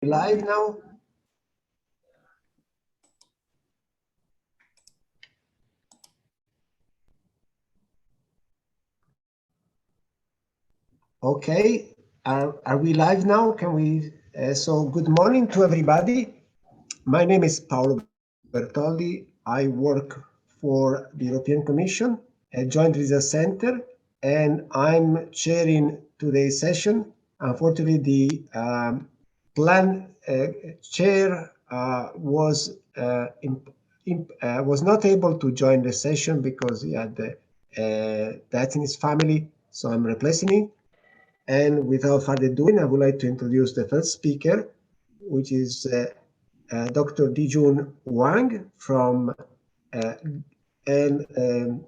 Live now? Okay, are we live now? Can we? So good morning to everybody. My name is Paolo Bertoldi. I work for the European Commission, a Joint Research Center, and I'm chairing today's session. Unfortunately, the plan chair was not able to join the session because he had death in his family, so I'm replacing him. And without further ado, I would like to introduce the first speaker, which is Dr. Dijun Wang from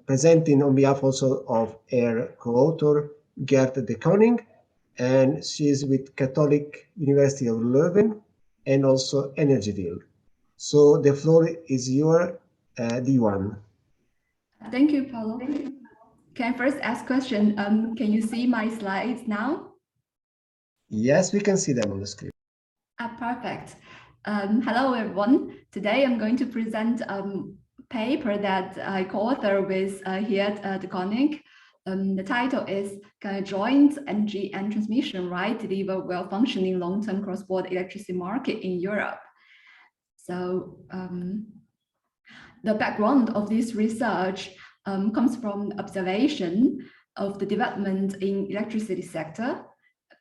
presenting on behalf also of her co-author Gert de Koning, and she is with Catholic University of Leuven and also Energieville. So the floor is yours, Dijun. Thank you, Paulo. Can I first ask a question? Can you see my slides now? Yes, we can see them on the screen. Perfect. Hello, everyone. Today I'm going to present a paper that I co-author with Gert de Koning. The title is "Can a joint energy and transmission right deliver well-functioning long-term cross-border electricity market in Europe?" So the background of this research comes from observation of the development in electricity sector.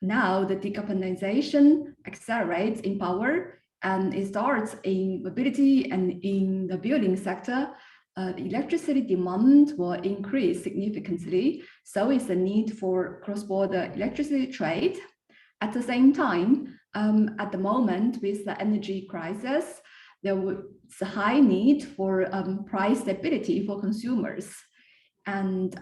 Now the decarbonization accelerates in power, and it starts in mobility and in the building sector. The electricity demand will increase significantly, so is the need for cross-border electricity trade. At the same time, at the moment with the energy crisis, there was a high need for price stability for consumers. And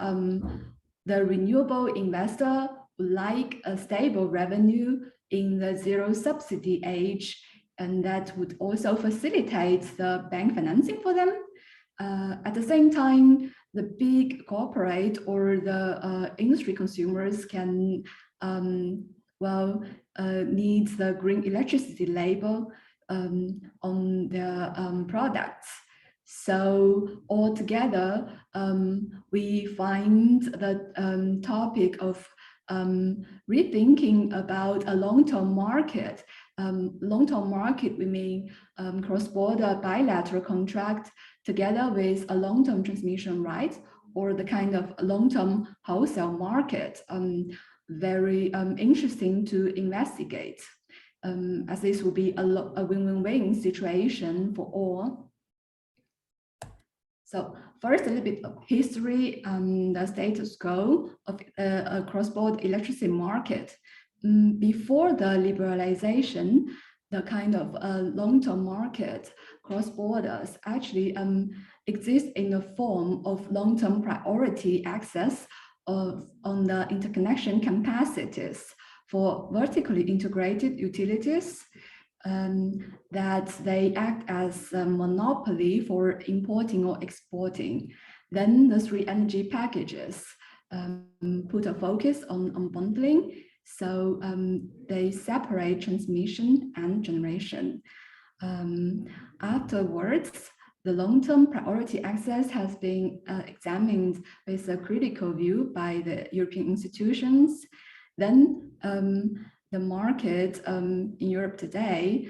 the renewable investor would like a stable revenue in the zero subsidy age, and that would also facilitate the bank financing for them. At the same time, the big corporate or the industry consumers can need the green electricity label on their products. So altogether, we find the topic of rethinking about a long-term market. Long-term market, we mean cross-border bilateral contract together with a long-term transmission right, or the kind of long-term wholesale market. Very interesting to investigate, as this will be a win-win-win situation for all. So first, a little bit of history, the status quo of a cross-border electricity market. Before the liberalization, the kind of long-term market cross-borders actually exist in the form of long-term priority access on the interconnection capacities for vertically integrated utilities, that they act as a monopoly for importing or exporting. Then the three energy packages put a focus on bundling. So they separate transmission and generation. Afterwards, the long-term priority access has been examined with a critical view by the European institutions. Then the market in Europe today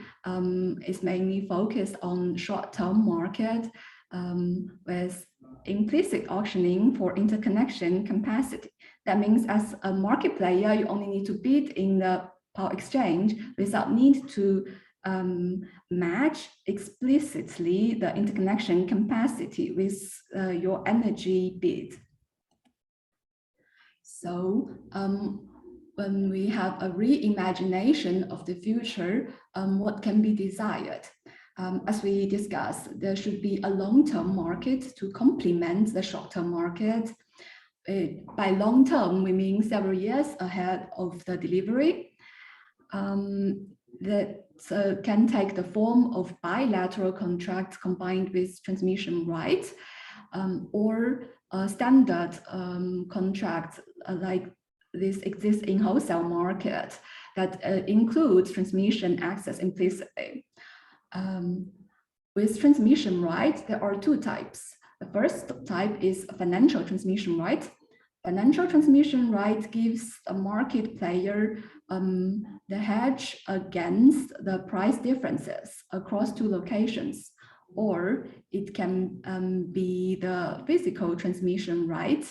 is mainly focused on short-term market with implicit auctioning for interconnection capacity. That means as a market player, you only need to bid in the power exchange without need to match explicitly the interconnection capacity with your energy bid. So when we have a reimagination of the future, what can be desired? As we discussed, there should be a long-term market to complement the short-term market. By long-term, we mean several years ahead of the delivery. That can take the form of bilateral contracts combined with transmission rights, or standard contracts like this exists in wholesale market that includes transmission access implicitly. With transmission rights, there are two types. The first type is a financial transmission right. Financial transmission right gives a market player the hedge against the price differences across two locations, or it can be the physical transmission right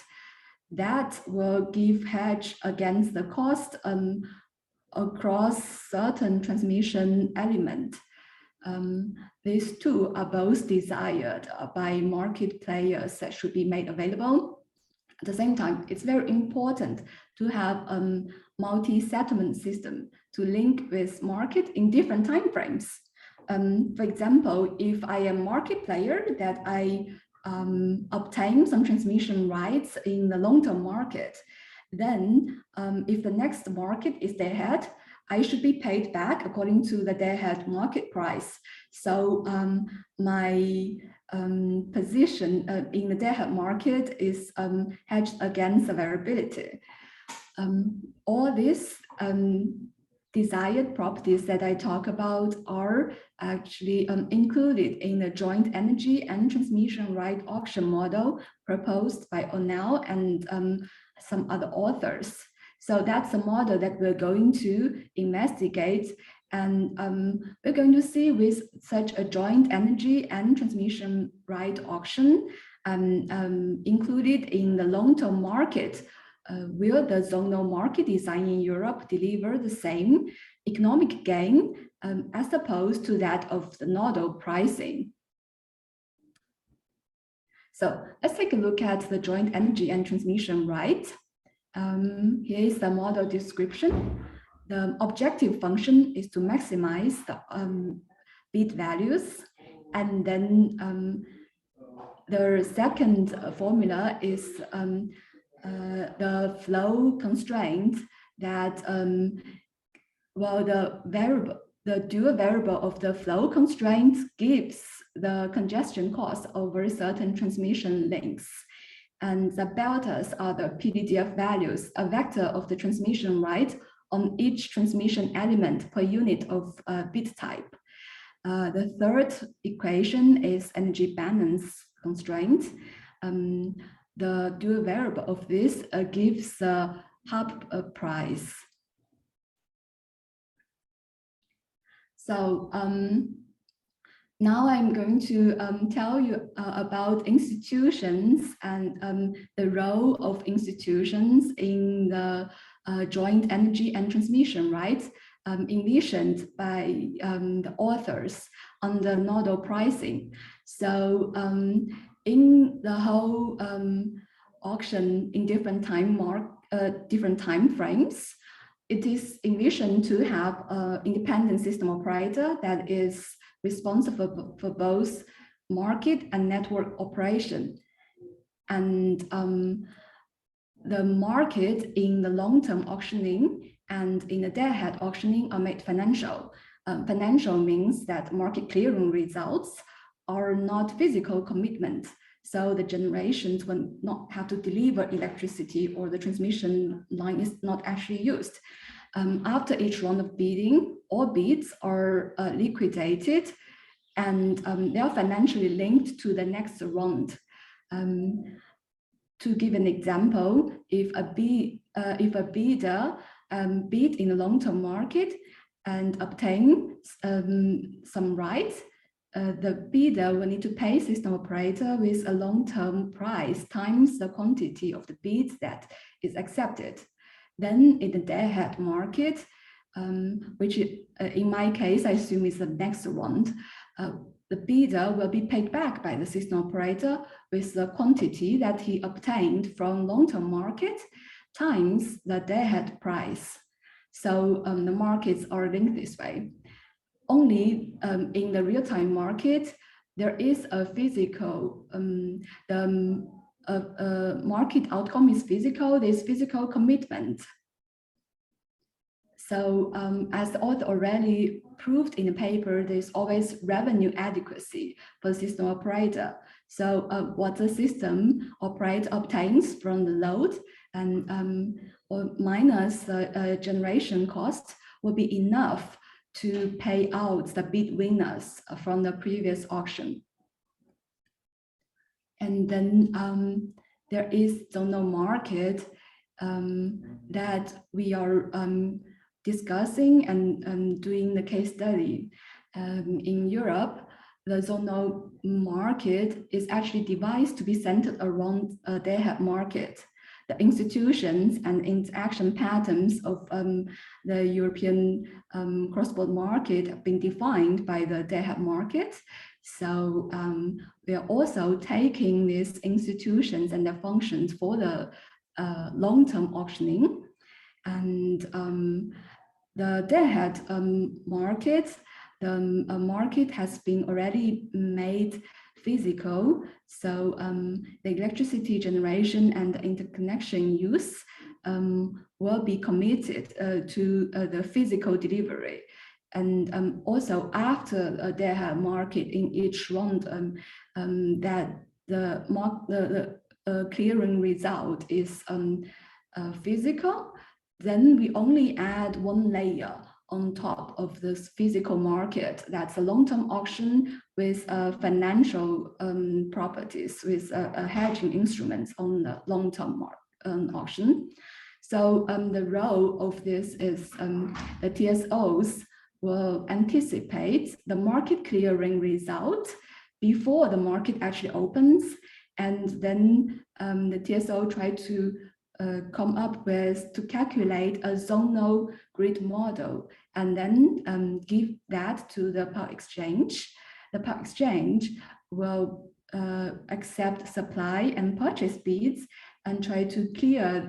that will give hedge against the cost across certain transmission element. These two are both desired by market players that should be made available. At the same time, it's very important to have a multi-settlement system to link with market in different timeframes. For example, if I am a market player that I obtain some transmission rights in the long-term market, then if the next market is Deadhead, I should be paid back according to the Deadhead market price. So my position in the Deadhead market is hedged against the variability. All these desired properties that I talk about are actually included in the joint energy and transmission right auction model proposed by O'Neill and some other authors. So that's a model that we're going to investigate, and we're going to see with such a joint energy and transmission right auction included in the long-term market. Will the zonal market design in Europe deliver the same economic gain as opposed to that of the nodal pricing? So let's take a look at the joint energy and transmission right. Here is the model description. The objective function is to maximize the bid values, and then the second formula is the flow constraint that, well, the dual variable of the flow constraint gives the congestion cost over certain transmission links. And the deltas are the PDDF values, a vector of the transmission right on each transmission element per unit of bit type. The third equation is energy balance constraint. The dual variable of this gives a hub price. So now I'm going to tell you about institutions and the role of institutions in the joint energy and transmission rights envisioned by the authors on the nodal pricing. So in the whole auction in different time frames, it is envisioned to have an independent system operator that is responsible for both market and network operation. And the market in the long-term auctioning and in the Deadhead auctioning are made financial. Financial means that market clearing results are not physical commitment. So the generations will not have to deliver electricity, or the transmission line is not actually used. After each round of bidding, all bids are liquidated, and they are financially linked to the next round. To give an example, if a bidder bid in the long-term market and obtain some rights, the bidder will need to pay system operator with a long-term price times the quantity of the bids that is accepted. Then in the Deadhead market, which in my case, I assume is the next round, the bidder will be paid back by the system operator with the quantity that he obtained from long-term market times the Deadhead price. So the markets are linked this way. Only in the real-time market, there is a physical, market outcome is physical, there's physical commitment. So as the author already proved in the paper, there's always revenue adequacy for the system operator. So what the system operator obtains from the load and or minus the generation cost will be enough to pay out the bid winners from the previous auction. And then there is zonal market that we are discussing and doing the case study. In Europe, the zonal market is actually devised to be centered around a Deadhead market. The institutions and interaction patterns of the European cross-border market have been defined by the Deadhead market. So we are also taking these institutions and their functions for the long-term auctioning. And the Deadhead market, the market has been already made physical. So the electricity generation and the interconnection use will be committed to the physical delivery. And also after a Deadhead market in each round, that the clearing result is physical, then we only add one layer on top of this physical market. That's a long-term auction with financial properties, with hedging instruments on the long-term auction. So the role of this is the TSOs will anticipate the market clearing result before the market actually opens, and then the TSO try to come up with to calculate a zonal grid model, and then give that to the power exchange. The power exchange will accept supply and purchase bids and try to clear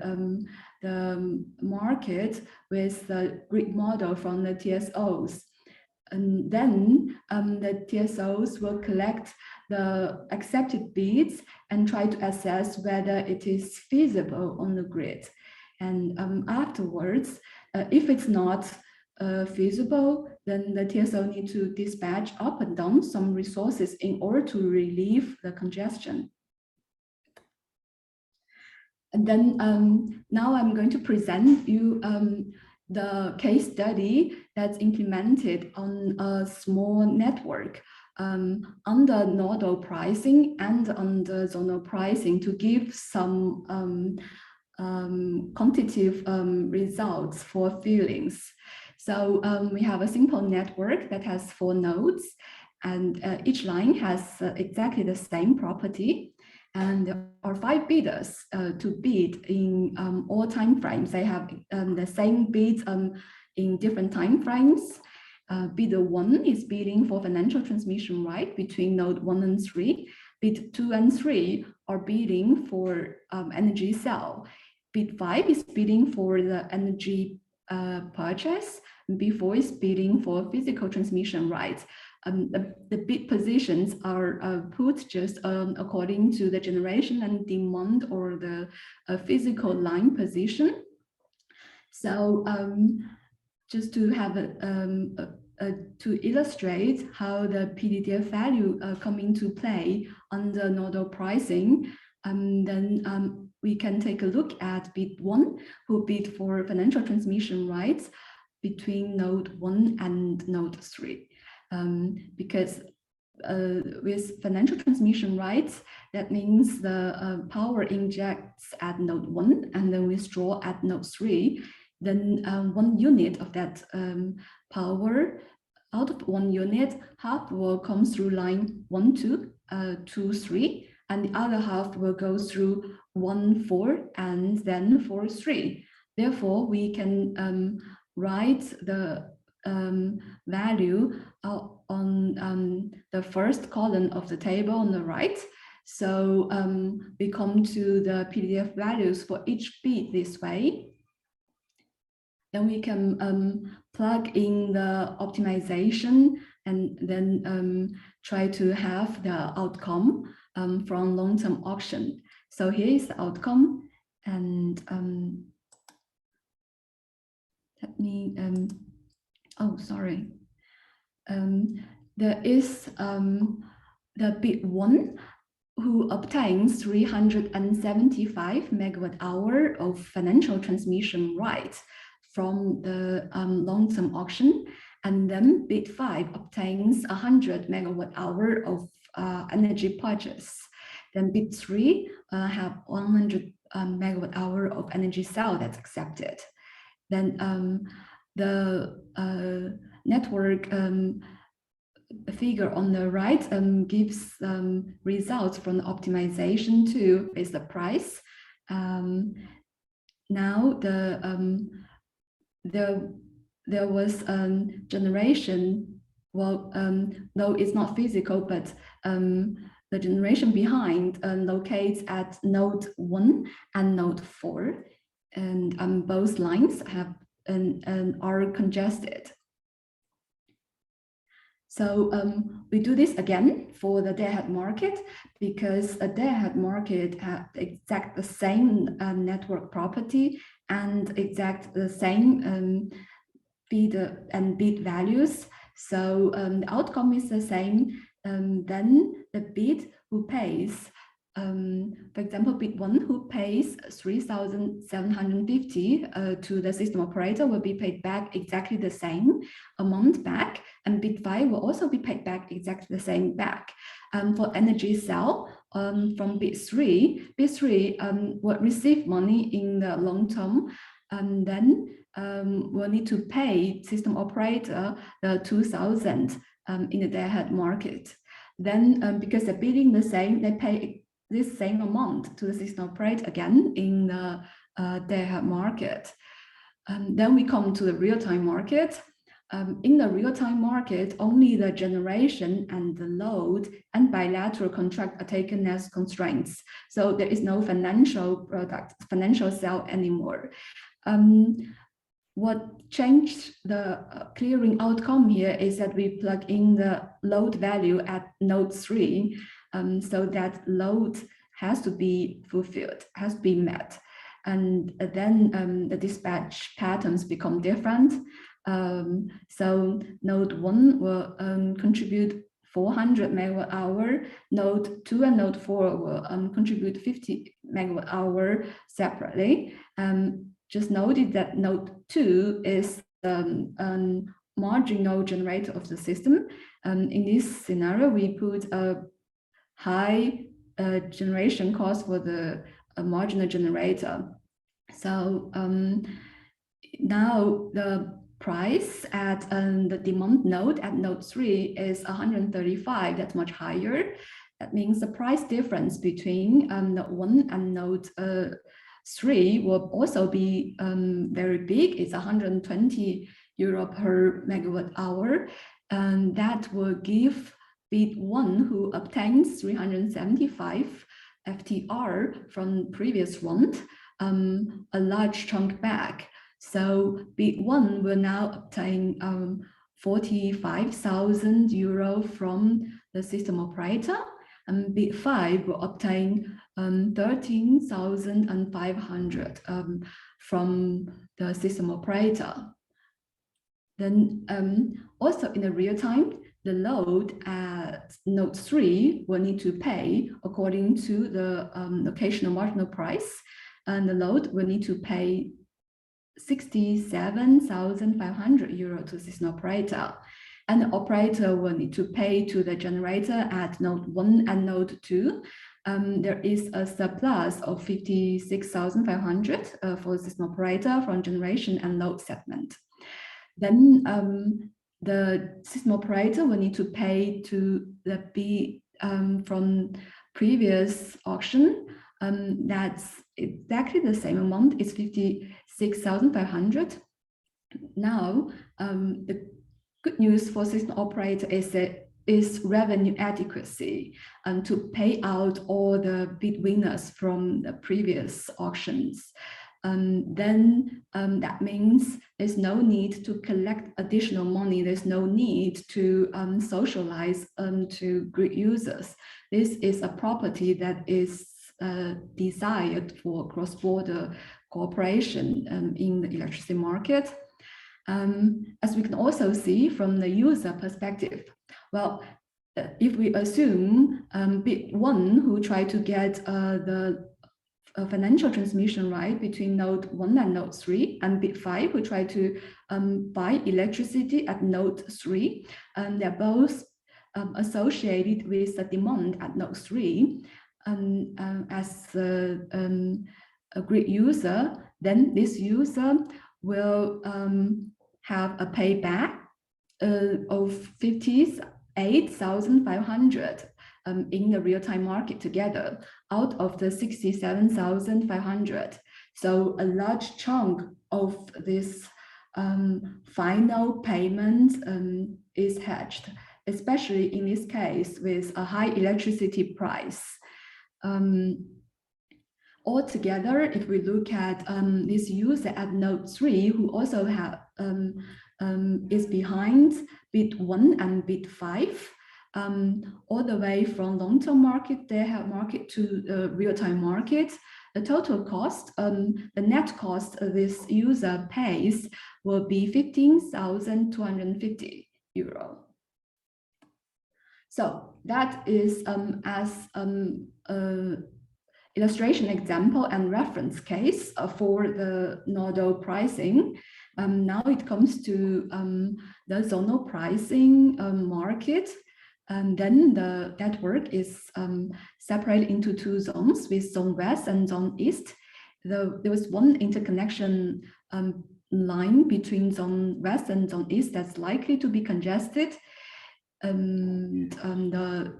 the market with the grid model from the TSOs. And then the TSOs will collect the accepted bids and try to assess whether it is feasible on the grid. And afterwards, if it's not feasible, then the TSO need to dispatch up and down some resources in order to relieve the congestion. And then now I'm going to present you the case study that's implemented on a small network under nodal pricing and under zonal pricing to give some quantitative results for feelings. So we have a simple network that has 4 nodes, and each line has exactly the same property. And there are 5 bidders to bid in all time frames. They have the same bids in different time frames. Bidder 1 is bidding for financial transmission right between node 1 and 3. Bid 2 and 3 are bidding for energy cell. Bid 5 is bidding for the energy purchase. Bid 4 is bidding for physical transmission rights. The bid positions are put just according to the generation and demand or the physical line position. So just to have to illustrate how the PDDF value come into play under nodal pricing, then we can take a look at bid 1, who bid for financial transmission rights between node 1 and node 3. Because with financial transmission rights, that means the power injects at node 1 and then withdraw at node 3. Then 1 unit of that power, out of 1 unit, half will come through line 1, 2, 2, 3, and the other half will go through 1, 4, and then 4, 3. Therefore, we can write the value on the first column of the table on the right. So we come to the PDF values for each bid this way. Then we can plug in the optimization and then try to have the outcome from long-term auction. So here is the outcome, and let me, oh, sorry. There is the bid 1 who obtains 375 megawatt hour of financial transmission rights from the long-term auction, and then bid 5 obtains 100 megawatt-hour of energy purchase. Then bid 3 have 100 megawatt-hour of energy sale that's accepted. Then the network figure on the right gives results from the optimization tool based the price. Now there was generation. Well, though it's not physical, but the generation behind locates at node 1 and node 4, and both lines have and are congested. So we do this again for the Deadhead market, because a Deadhead market has exact the same network property and exact the same bid and bid values. So the outcome is the same. Then the bid who pays, for example, bid 1 who pays 3,750 to the system operator will be paid back exactly the same amount back, and bid 5 will also be paid back exactly the same back. For energy sale, from bid 3 will receive money in the long term, and then will need to pay system operator the 2,000 in the Deadhead market. Then because they're bidding the same, they pay this same amount to the system operator again in the Deadhead market. Then we come to the real-time market. In the real-time market, only the generation and the load and bilateral contract are taken as constraints. So there is no financial sale anymore. What changed the clearing outcome here is that we plug in the load value at node 3, so that load has to be fulfilled, has to be met. And then the dispatch patterns become different. So node 1 will contribute 400 megawatt hour, node 2 and node 4 will contribute 50 megawatt hour separately. Just noted that node 2 is the marginal generator of the system. In this scenario, we put a high generation cost for the marginal generator. So now the price at the demand node at node 3 is 135. That's much higher. That means the price difference between node 1 and node 3 will also be very big. It's 120 euro per megawatt hour, and that will give bid 1 who obtains 375 FTR from previous round a large chunk back. So bid 1 will now obtain 45,000 euro from the system operator, and bid 5 will obtain 13,500 from the system operator. Then also in the real time, the load at node 3 will need to pay according to the locational marginal price, and the load will need to pay 67,500 euro to system operator. And the operator will need to pay to the generator at node 1 and node 2. There is a surplus of 56,500 for the system operator from generation and load segment. Then the system operator will need to pay to the bid from previous auction. That's exactly the same amount. It's 56,500. Now, the good news for system operator is that is revenue adequacy to pay out all the bid winners from the previous auctions. Then that means there's no need to collect additional money. There's no need to socialize to grid users. This is a property that is desired for cross-border cooperation in the electricity market. As we can also see from the user perspective, well, if we assume bid 1 who try to get the financial transmission right between node 1 and node 3, and bit 5 we try to buy electricity at node 3, and they're both associated with the demand at node 3. As a grid user, then this user will have a payback of 58,500 in the real-time market together out of the 67,500. So a large chunk of this final payment is hedged, especially in this case with a high electricity price. Altogether, if we look at this user at node 3, who also have is behind bit 1 and bit 5, all the way from long-term market, they have market to real-time market. The total cost, the net cost this user pays will be 15,250 euro. So that is as illustration example and reference case for the nodal pricing. Now it comes to the zonal pricing market. And then the network is separated into two zones with zone west and zone east. There was one interconnection line between zone west and zone east that's likely to be congested. The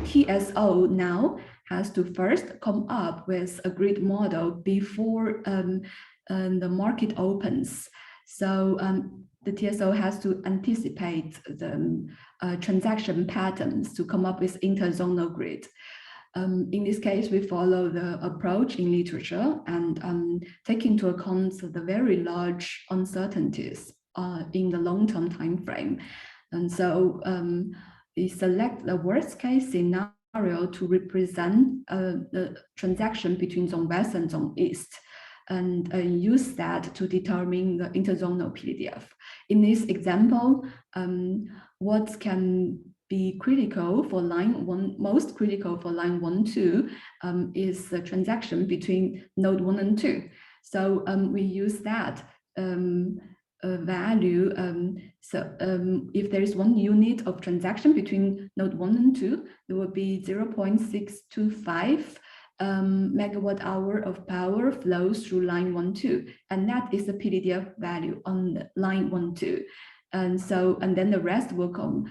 TSO now has to first come up with a grid model before the market opens. So the TSO has to anticipate the transaction patterns to come up with interzonal grid. In this case, we follow the approach in literature and take into account the very large uncertainties in the long-term time frame. And so we select the worst case scenario to represent the transaction between zone west and zone east, and use that to determine the interzonal PDF. In this example, what can be critical for line 1, most critical for line 1, 2 is the transaction between node 1 and 2. So we use that value. If there is 1 unit of transaction between node 1 and 2, there will be 0.625 megawatt hour of power flows through line 1, 2, and that is the PDDF value on the line 1, 2. And so, and then the rest will come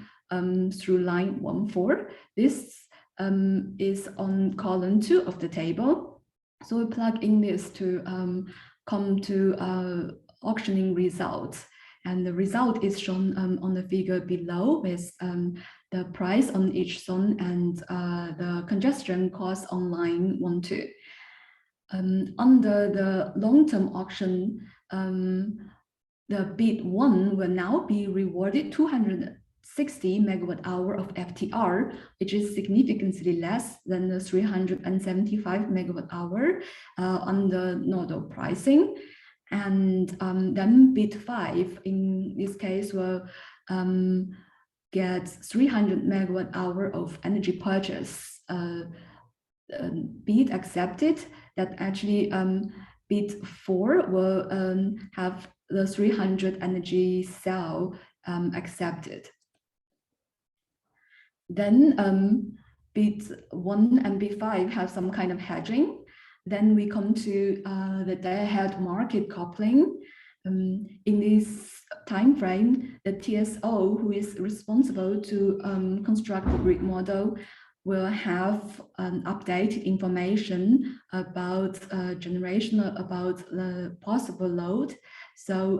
through line 1, 4. This is on column 2 of the table. So we plug in this to come to auctioning results. And the result is shown on the figure below with the price on each zone and the congestion cost on line 1, 2. Under the long-term auction, the bid 1 will now be rewarded 260 megawatt hour of FTR, which is significantly less than the 375 megawatt hour on the nodal pricing. And then bid 5 in this case will get 300 megawatt hour of energy purchase bid accepted. That actually bid 4 will have the 300 energy cell accepted. Then bid 1 and bid 5 have some kind of hedging. Then we come to the Deadhead market coupling. In this time frame, the TSO, who is responsible to construct the grid model, will have updated information about generation, about the possible load. So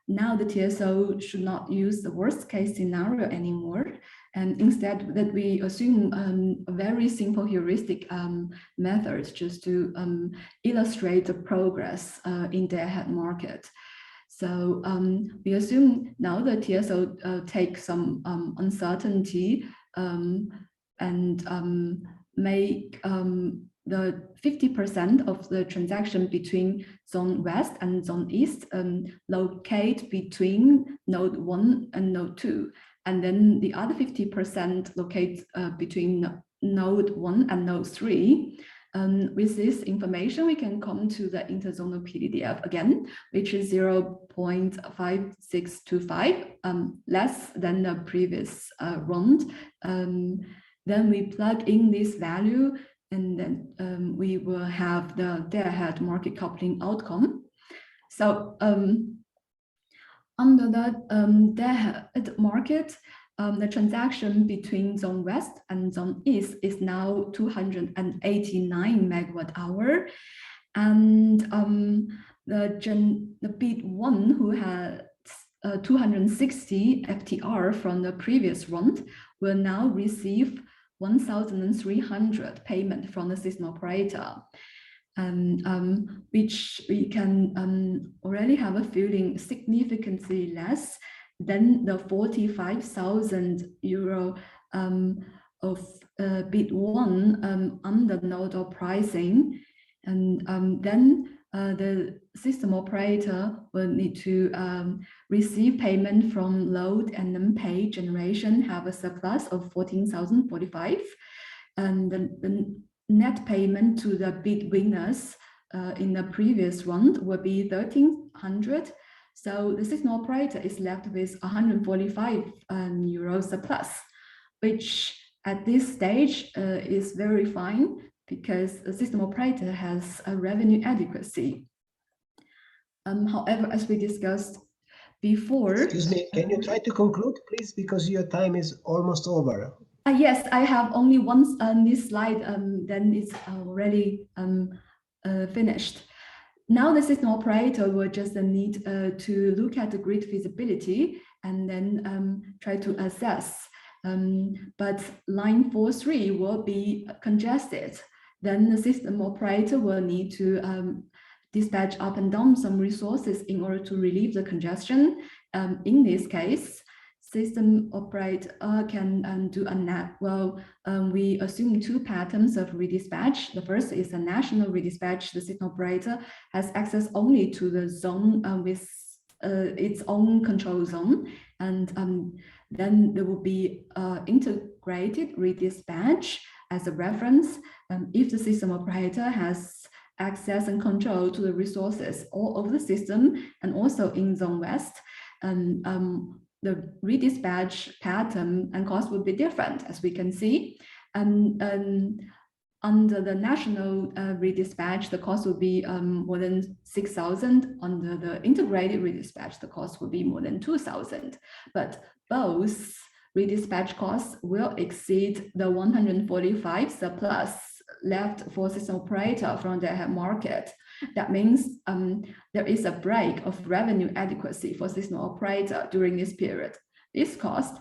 now the TSO should not use the worst case scenario anymore. And instead that we assume a very simple heuristic methods just to illustrate the progress in the Deadhead market. So we assume now the TSO takes some uncertainty and make the 50% of the transaction between zone west and zone east locate between node 1 and node 2. And then the other 50% locate between node 1 and node 3. With this information, we can come to the interzonal PDDF again, which is 0.5625, less than the previous round. Then we plug in this value, and then we will have the Deadhead market coupling outcome. So under the Deadhead market, the transaction between Zone West and Zone East is now 289 megawatt hour, and the bid one, who had 260 FTR from the previous round, will now receive 1,300 payment from the system operator, which we can already have a feeling significantly less than the 45,000 euro of bid one under nodal pricing. And then the system operator will need to receive payment from load and unpaid generation, have a surplus of 14,045, and the net payment to the bid winners in the previous round will be 1,300. So the system operator is left with 145 euro surplus, which at this stage is very fine, because the system operator has a revenue adequacy. However, as we discussed before... Excuse me, can you try to conclude, please, because your time is almost over. Yes, I have only one this slide, then it's already finished. Now the system operator will just need to look at the grid feasibility and then try to assess. But line 43 will be congested. Then the system operator will need to dispatch up and down some resources in order to relieve the congestion. In this case, system operator can do a net. Well, we assume two patterns of redispatch. The first is a national redispatch. The system operator has access only to the zone with its own control zone, and then there will be integrated redispatch as a reference. If the system operator has access and control to the resources all over the system and also in Zone West, the redispatch pattern and cost will be different, as we can see. Under the national redispatch, the cost will be more than 6,000. Under the integrated redispatch, the cost will be more than 2,000. But both redispatch costs will exceed the 145 surplus left for system operator from the market. That means there is a break of revenue adequacy for system operator during this period. This cost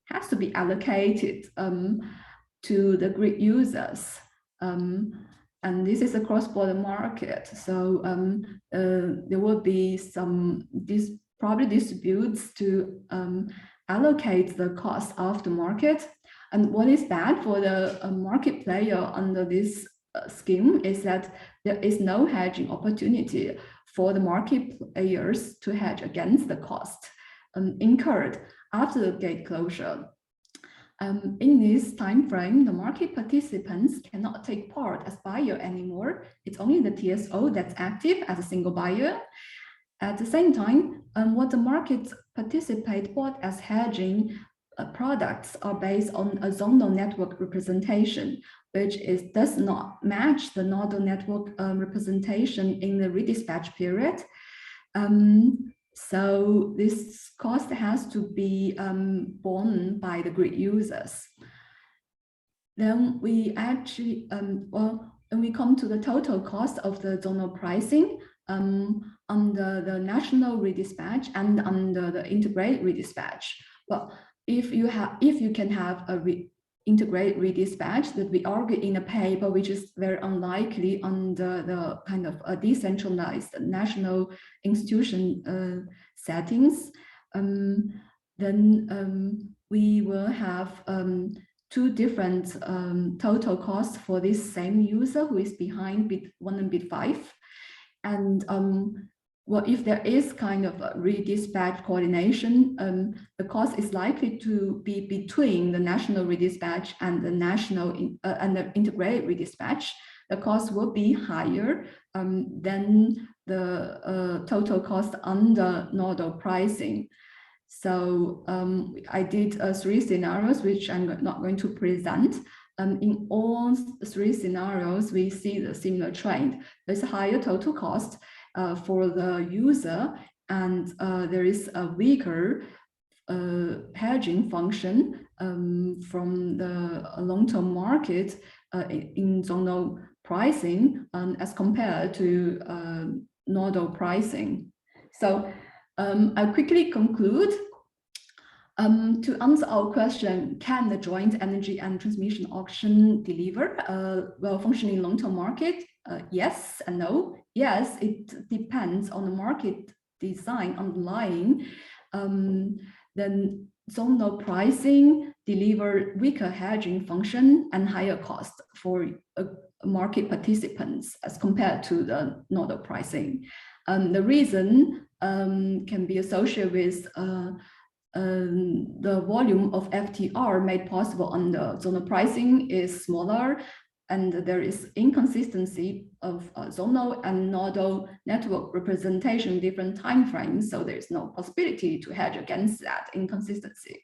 has to be allocated to the grid users. And this is a cross-border market. So there will be some probably disputes to allocate the cost of the market. And what is bad for the market player under this scheme is that there is no hedging opportunity for the market players to hedge against the cost incurred after the gate closure. In this time frame, the market participants cannot take part as buyer anymore. It's only the TSO that's active as a single buyer. At the same time, what the market participate bought as hedging products are based on a zonal network representation, which does not match the nodal network representation in the redispatch period. So this cost has to be borne by the grid users. Then we actually, when we come to the total cost of the zonal pricing under the national redispatch and under the integrated redispatch. Well, if you can have a integrated redispatch that we argue in a paper, which is very unlikely under the kind of a decentralized national institution settings, then we will have two different total costs for this same user who is behind bid 1 and bid 5. And well, if there is kind of a redispatch coordination, the cost is likely to be between the national redispatch and the national and the integrated redispatch. the cost will be higher than the total cost under nodal pricing. So I did 3 scenarios, which I'm not going to present. In all 3 scenarios, we see the similar trend. There's a higher total cost for the user, and there is a weaker hedging function from the long-term market in zonal pricing as compared to nodal pricing. So I'll quickly conclude. To answer our question, can the joint energy and transmission auction deliver a well-functioning long-term market? Yes and no. Yes, it depends on the market design underlying. Then zonal pricing deliver weaker hedging function and higher cost for market participants as compared to the nodal pricing. The reason can be associated with the volume of FTR made possible under zonal pricing is smaller, and there is inconsistency of zonal and nodal network representation in different timeframes, so there is no possibility to hedge against that inconsistency.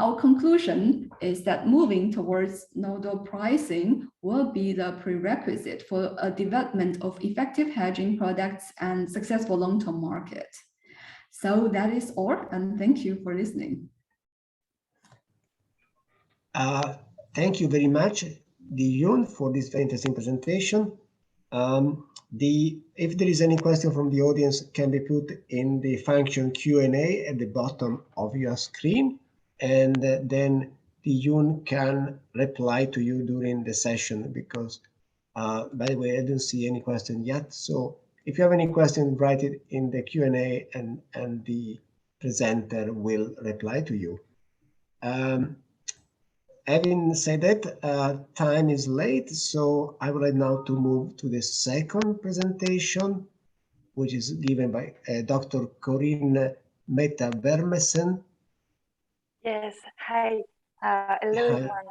Our conclusion is that moving towards nodal pricing will be the prerequisite for a development of effective hedging products and successful long-term market. So that is all, and thank you for listening. Thank you very much, Di-Yun, for this very interesting presentation. If there is any question from the audience, can be put in the function Q&A at the bottom of your screen, and then Di-Yun can reply to you during the session, because, by the way, I don't see any question yet. So if you have any question, write it in the Q&A, and the presenter will reply to you. Having said that, time is late, so I would like now to move to the second presentation, which is given by Dr. Corinne Meta-Vermesen. Yes, hi. Hello, everyone.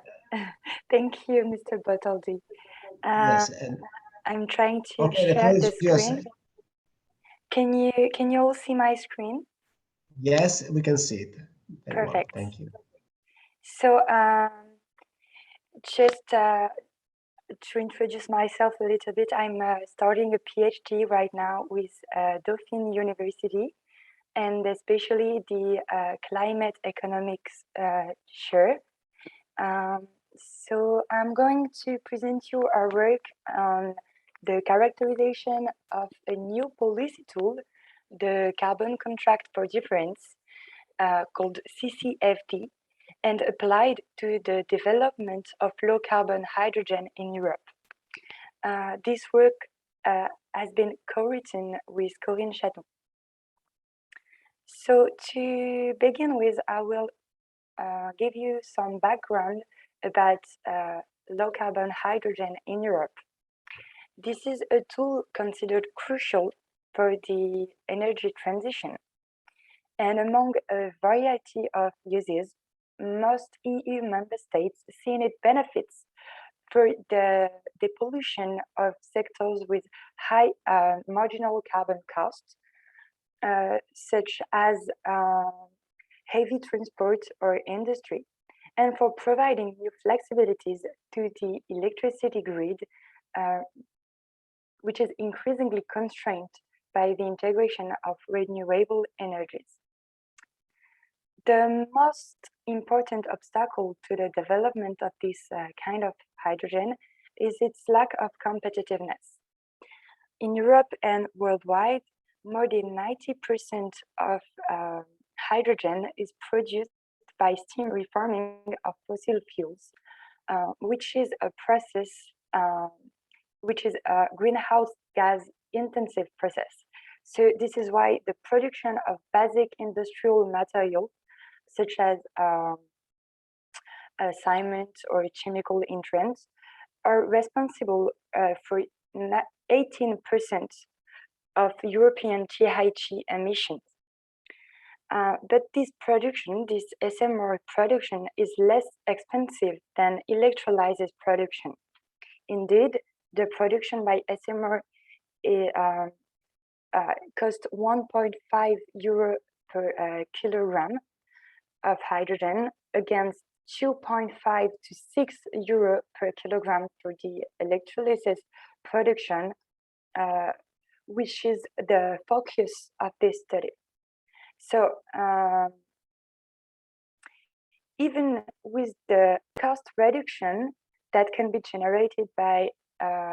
Thank you, Mr. Botoldi. Yes, and I'm trying to share the screen. Can you all see my screen? Yes, we can see it. Very Perfect. well. Thank you. So just to introduce myself a little bit, I'm starting a PhD right now with Dauphine University, and especially the climate economics chair. So I'm going to present you our work on the characterization of a new policy tool, the Carbon Contract for Difference, called CCFD, and applied to the development of low-carbon hydrogen in Europe. This work has been co-written with Corinne Chaton. So to begin with, I will give you some background about low-carbon hydrogen in Europe. This is a tool considered crucial for the energy transition. And among a variety of uses, most EU member states see its benefits for the depollution of sectors with high marginal carbon costs, such as heavy transport or industry, and for providing new flexibilities to the electricity grid, which is increasingly constrained by the integration of renewable energies. The most important obstacle to the development of this kind of hydrogen is its lack of competitiveness. In Europe and worldwide, more than 90% of hydrogen is produced by steam reforming of fossil fuels, which is a process, which is a greenhouse gas intensive process. So this is why the production of basic industrial material, such as cement or chemical entrants, are responsible for 18% of European GHG emissions. But this production, this SMR production, is less expensive than electrolysis production. Indeed, the production by SMR cost 1.5 euro per kilogram of hydrogen against 2.5 to 6 euro per kilogram for the electrolysis production, which is the focus of this study. So even with the cost reduction that can be generated by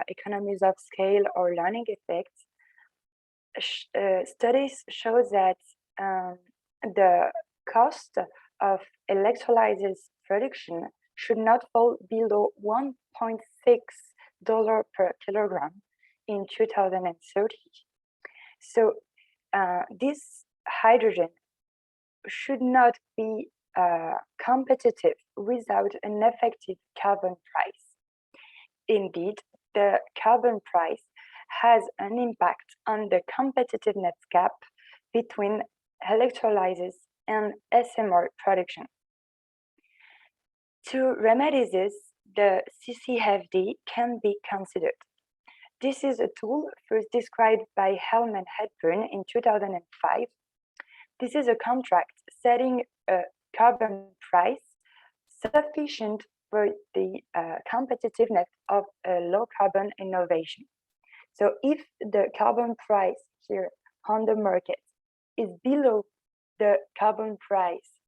economies of scale or learning effects, studies show that the cost of electrolysis production should not fall below $1.6 per kilogram in 2030. So this hydrogen should not be competitive without an effective carbon price. Indeed, the carbon price has an impact on the competitiveness gap between electrolysis and SMR production. To remedy this, the CCFD can be considered. This is a tool first described by Helm and Hepburn in 2005. This is a contract setting a carbon price sufficient for the competitiveness of a low carbon innovation. So if the carbon price here on the market is below the carbon price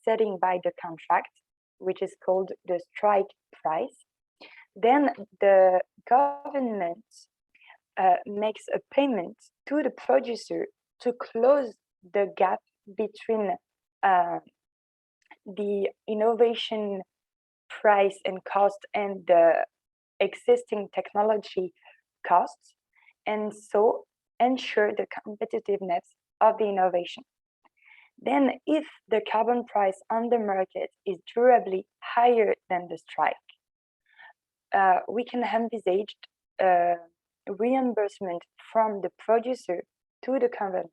setting by the contract, which is called the strike price, then the government makes a payment to the producer to close the gap between the innovation price and cost and the existing technology costs, and so ensure the competitiveness of the innovation. Then if the carbon price on the market is durably higher than the strike, we can envisage reimbursement from the producer to the government.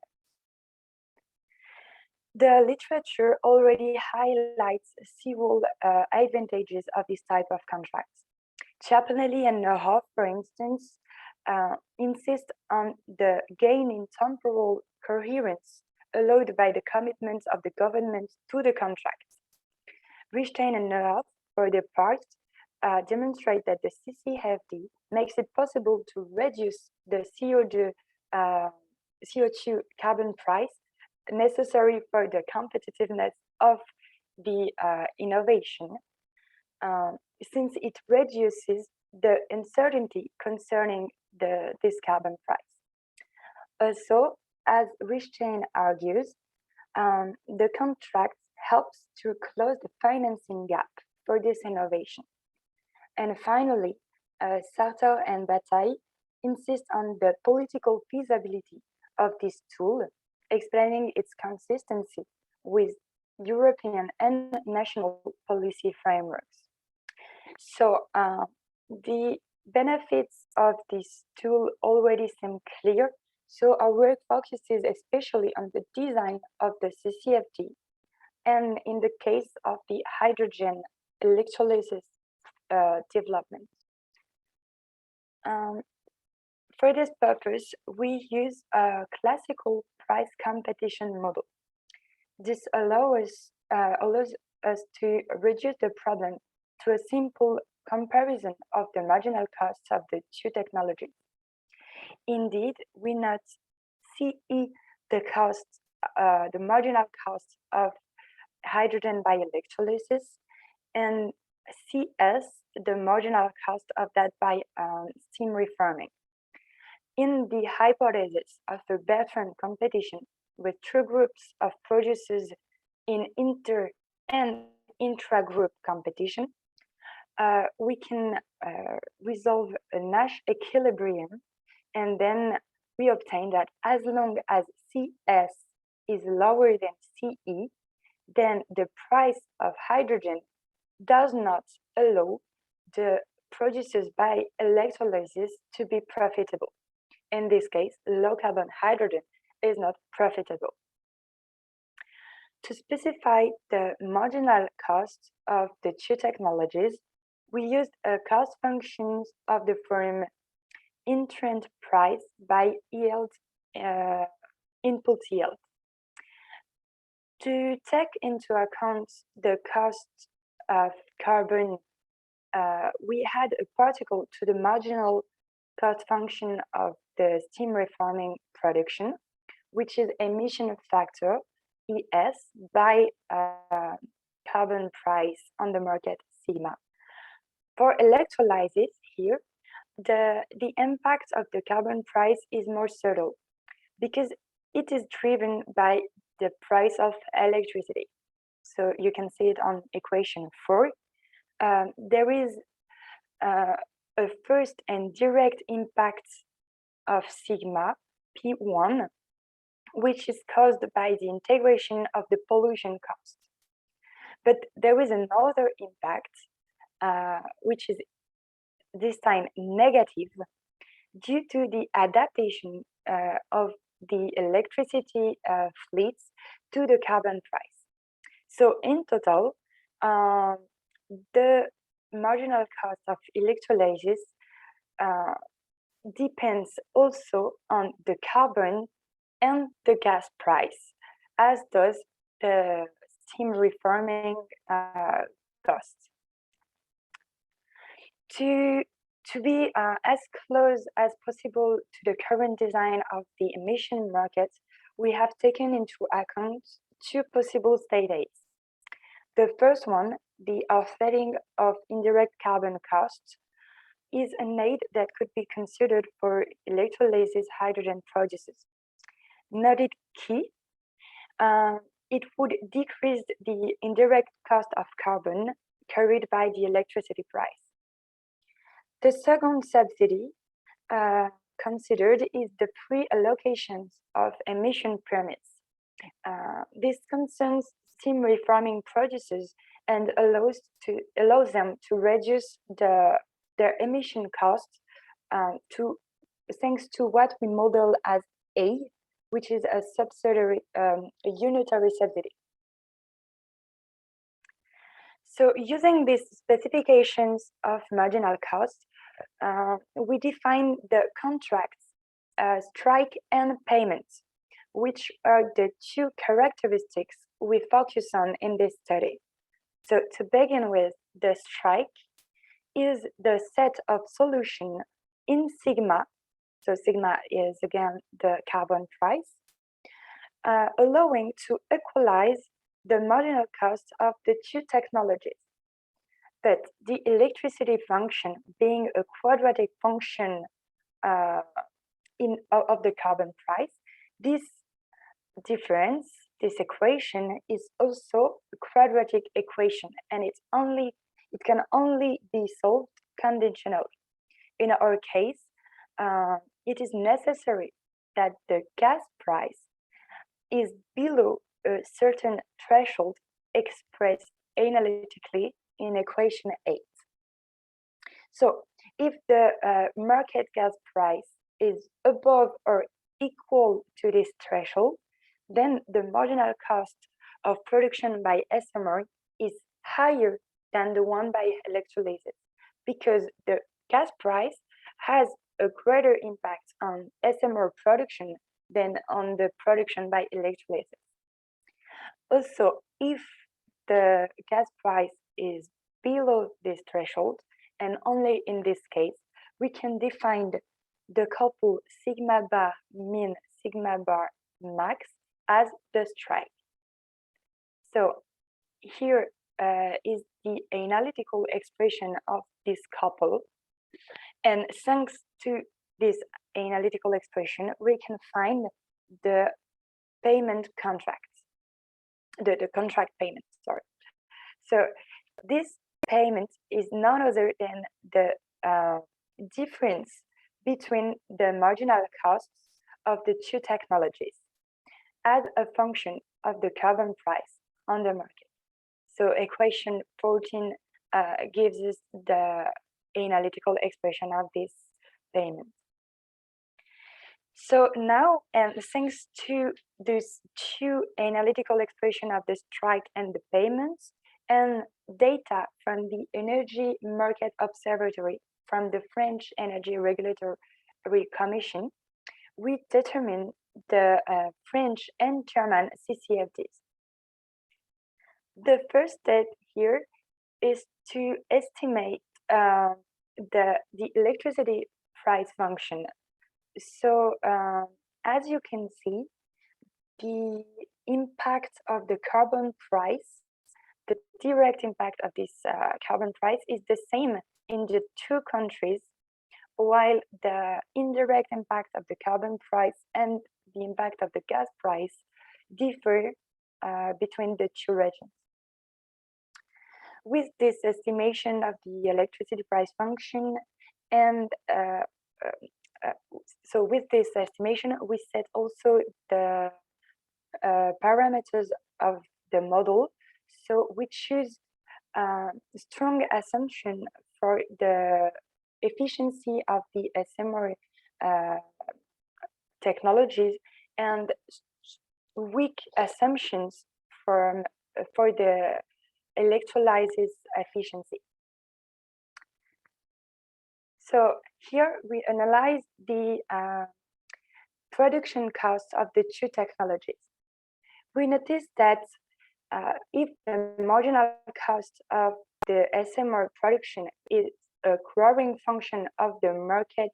The literature already highlights several advantages of this type of contracts. Chappellelli and Neuhoff, for instance, insist on the gain in temporal coherence allowed by the commitments of the government to the contract. Richtain and Neuhoff, for their part, demonstrate that the CCFD makes it possible to reduce the CO2 carbon price necessary for the competitiveness of the innovation, since it reduces the uncertainty concerning this carbon price. Also, as Richtain argues, the contract helps to close the financing gap for this innovation. And finally, Sartor and Bataille insist on the political feasibility of this tool, explaining its consistency with European and national policy frameworks. So the benefits of this tool already seem clear. So our work focuses especially on the design of the CCFD, and in the case of the hydrogen electrolysis development. For this purpose, we use a classical price competition model. This allows us to reduce the problem to a simple comparison of the marginal costs of the two technologies. Indeed, we not CE the cost, the marginal cost of hydrogen by electrolysis, and CS the marginal cost of that by steam reforming. In the hypothesis of a Bertrand competition with two groups of producers in inter and intra-group competition, we can resolve a Nash equilibrium, and then we obtain that as long as CS is lower than CE, then the price of hydrogen does not allow the producers by electrolysis to be profitable. In this case, low carbon hydrogen is not profitable. To specify the marginal cost of the two technologies, we used a cost function of the form intrant price by yield, input yield. To take into account the cost of carbon, we had a particle to the marginal cost function of the steam reforming production, which is emission factor, ES, by carbon price on the market, sigma. For electrolysis here, the impact of the carbon price is more subtle because it is driven by the price of electricity. So you can see it on equation 4. There is a first and direct impact of sigma, P1, which is caused by the integration of the pollution cost. But there is another impact, which is this time negative, due to the adaptation of the electricity fleets to the carbon price. So in total, the marginal cost of electrolysis depends also on the carbon and the gas price, as does the steam reforming cost. To be as close as possible to the current design of the emission market, we have taken into account 2 possible state aids. The first one, the offsetting of indirect carbon costs, is an aid that could be considered for electrolysis hydrogen producers. Noted key, it would decrease the indirect cost of carbon carried by the electricity price. The second subsidy considered is the free allocations of emission permits. This concerns steam reforming producers and allows them to reduce their emission costs thanks to what we model as A, which is a subsidiary, a unitary subsidy. So using these specifications of marginal cost, we define the contracts, strike and payments, which are the 2 characteristics we focus on in this study. So to begin with, the strike is the set of solution in sigma. So sigma is again the carbon price, allowing to equalize the marginal cost of the 2 technologies. But the electricity function being a quadratic function of the carbon price, this difference, this equation is also a quadratic equation, and it can only be solved conditionally. In our case, it is necessary that the gas price is below a certain threshold expressed analytically in equation 8. So if the market gas price is above or equal to this threshold, then the marginal cost of production by SMR is higher than the one by electrolysis, because the gas price has a greater impact on SMR production than on the production by electrolysis. Also, if the gas price is below this threshold, and only in this case, we can define the couple sigma bar min, sigma bar max as the strike. So here is the analytical expression of this couple. And thanks to this analytical expression, we can find the payment contract, the contract payment, sorry. So this payment is none other than the difference between the marginal costs of the 2 technologies as a function of the carbon price on the market. So equation 14 gives us the analytical expression of this payment. So now, and thanks to these 2 analytical expression of the strike and the payments, and data from the Energy Market Observatory from the French Energy Regulatory Commission, we determine the French and German CCFDs. The first step here is to estimate the electricity price function. So as you can see, the impact of the carbon price, the direct impact of this carbon price is the same in the two countries, while the indirect impact of the carbon price and the impact of the gas price differ between the two regions. With this estimation of the electricity price function, and so with this estimation, we set also the parameters of the model. So we choose strong assumption for the efficiency of the SMR technologies and weak assumptions for the electrolysis efficiency. So here we analyze the production cost of the two technologies. We notice that if the marginal cost of the SMR production is a growing function of the market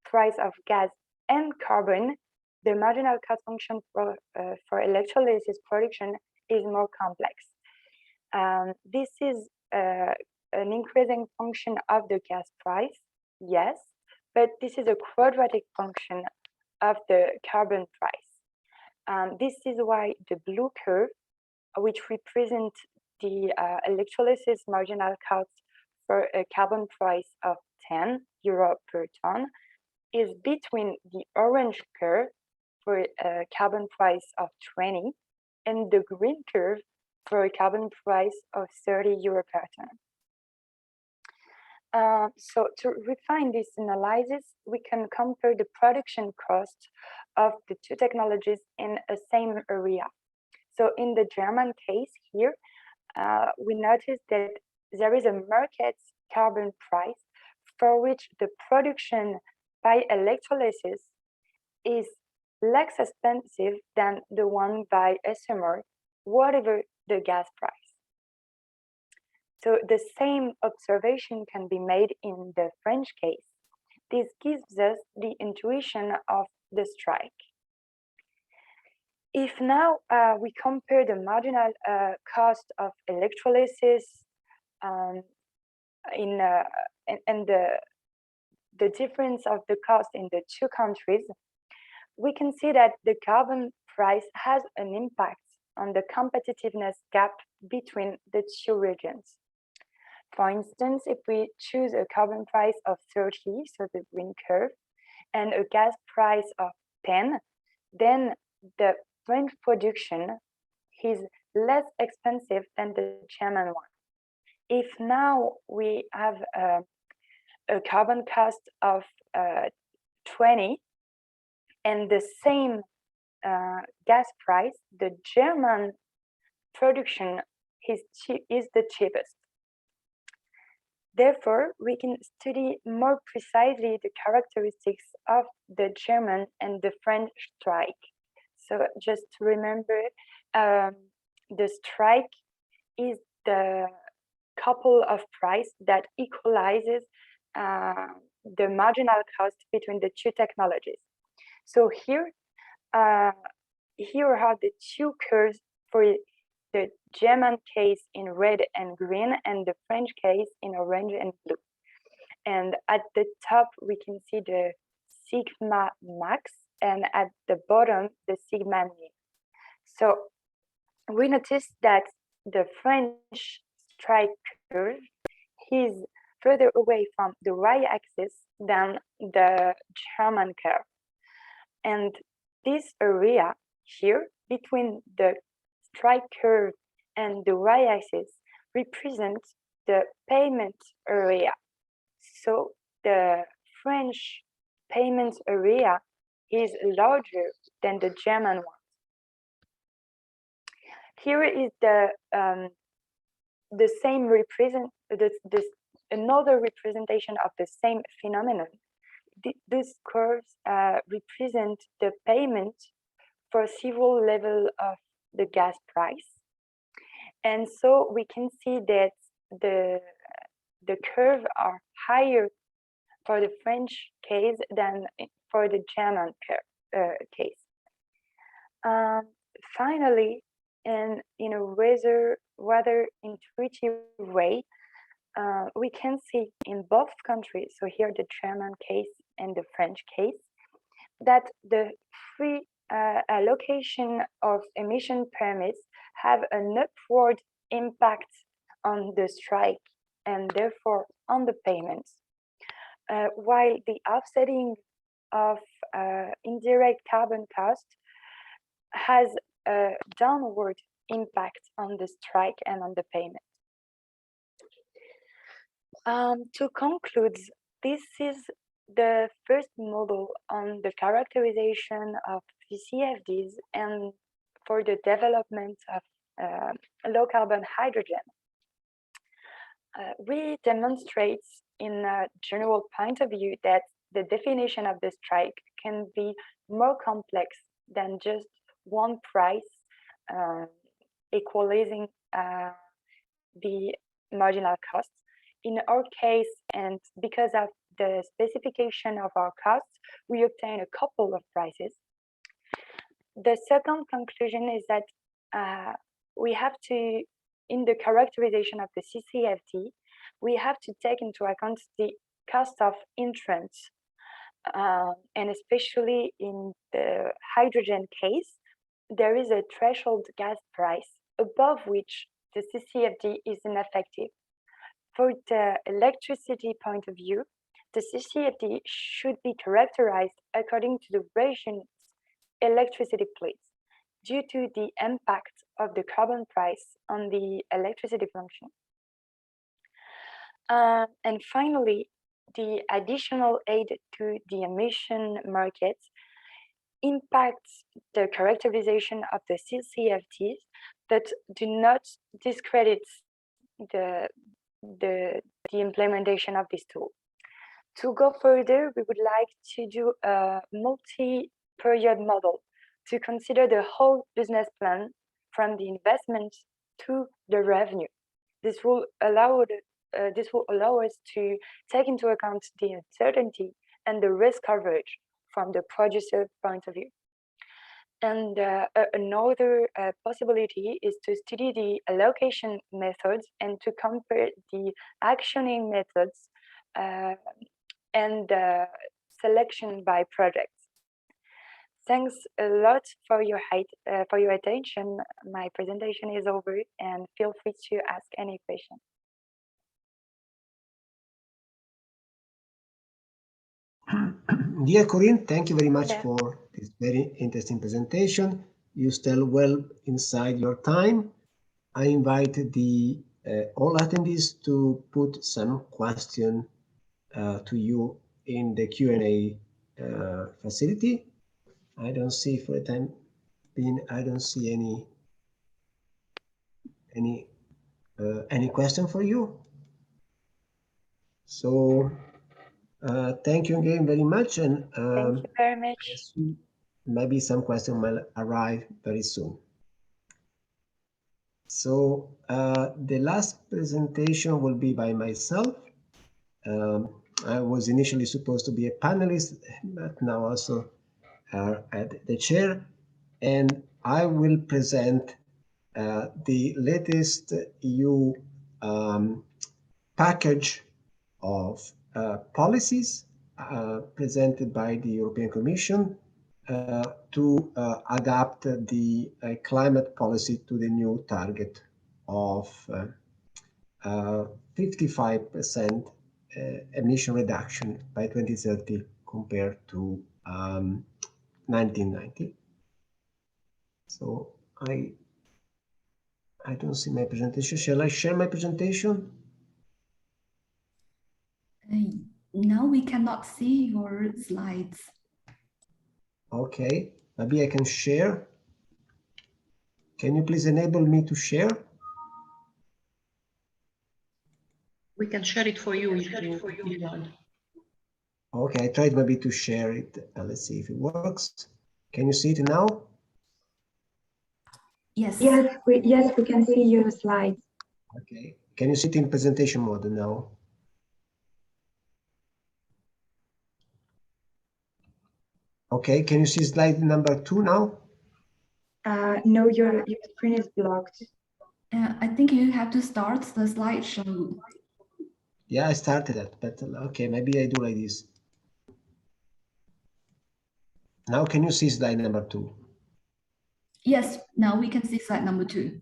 price of gas and carbon, the marginal cost function for electrolysis production is more complex. This is an increasing function of the gas price, yes, but this is a quadratic function of the carbon price. This is why the blue curve, which represents the electrolysis marginal cost for a carbon price of 10 euro per ton, is between the orange curve for a carbon price of 20 and the green curve for a carbon price of 30 euro per ton. So to refine this analysis, we can compare the production cost of the two technologies in a same area. So in the German case here, we notice that there is a market carbon price for which the production by electrolysis is less expensive than the one by SMR, whatever the gas price. So the same observation can be made in the French case. This gives us the intuition of the strike. If now we compare the marginal cost of electrolysis and the difference of the cost in the two countries, we can see that the carbon price has an impact on the competitiveness gap between the two regions. For instance, if we choose a carbon price of 30, so the green curve, and a gas price of 10, then the French production is less expensive than the German one. If now we have a carbon cost of 20 and the same gas price, the German production is the cheapest. Therefore, we can study more precisely the characteristics of the German and the French strike. So just to remember, the strike is the couple of price that equalizes the marginal cost between the two technologies. So here are the two curves for the German case in red and green and the French case in orange and blue. And at the top, we can see the sigma max, and at the bottom, the sigma min. So we notice that the French strike curve is further away from the y-axis than the German curve. And this area here between the strike curve and the y-axis represents the payment area. So the French payment area is larger than the German one. Here is the the same another representation of the same phenomenon. These curves represent the payment for several levels of the gas price. And so we can see that the curve are higher for the French case than for the German case. Finally, in a rather intuitive way, we can see in both countries, so here the German case and the French case, that the free allocation of emission permits have an upward impact on the strike and therefore on the payments, while the offsetting of indirect carbon cost has a downward impact on the strike and on the payment. To conclude, this is the first model on the characterization of CFDs and for the development of low carbon hydrogen. We demonstrate in a general point of view that the definition of the strike can be more complex than just one price equalizing the marginal costs. In our case, and because of the specification of our costs, we obtain a couple of prices. The second conclusion is that we have to, in the characterization of the CCFD, we have to take into account the cost of entrance, and especially in the hydrogen case, there is a threshold gas price above which the CCFD is ineffective. For the electricity point of view, the CCFD should be characterized according to the region's electricity please, due to the impact of the carbon price on the electricity function. And finally, the additional aid to the emission markets impacts the characterization of the CCFDs, but do not discredit the implementation of this tool. To go further, we would like to do a multi-period model to consider the whole business plan from the investment to the revenue. This will allow us to take into account the uncertainty and the risk coverage from the producer point of view. And another possibility is to study the allocation methods and to compare the actioning methods and selection by projects. Thanks a lot for your attention. My presentation is over, and feel free to ask any question. Dear Corinne, thank you very much for this very interesting presentation. You still well inside your time. I invite the all attendees to put some question to you in the Q&A facility. I don't see for the time being, I don't see any question for you. So thank you again very much, and thank you very much. Maybe some question will arrive very soon. So the last presentation will be by myself. I was initially supposed to be a panelist, but now also at the chair, and I will present the latest EU package of policies presented by the European Commission to adapt the climate policy to the new target of 55% emission reduction by 2030 compared to 1990. So I don't see my presentation. Shall I share my presentation? Now we cannot see your slides. Okay, maybe I can share. Can you please enable me to share? We can share it for you if you want. Okay, I tried maybe to share it. Let's see if it works. Can you see it now? Yes. Yes, we can see your slides. Okay. Can you see it in presentation mode now? Okay, can you see slide number 2 now? No, your screen is blocked. I think you have to start the slideshow. Yeah, I started it, but okay, maybe I do like this. Now can you see slide number 2? Yes, now we can see slide number 2.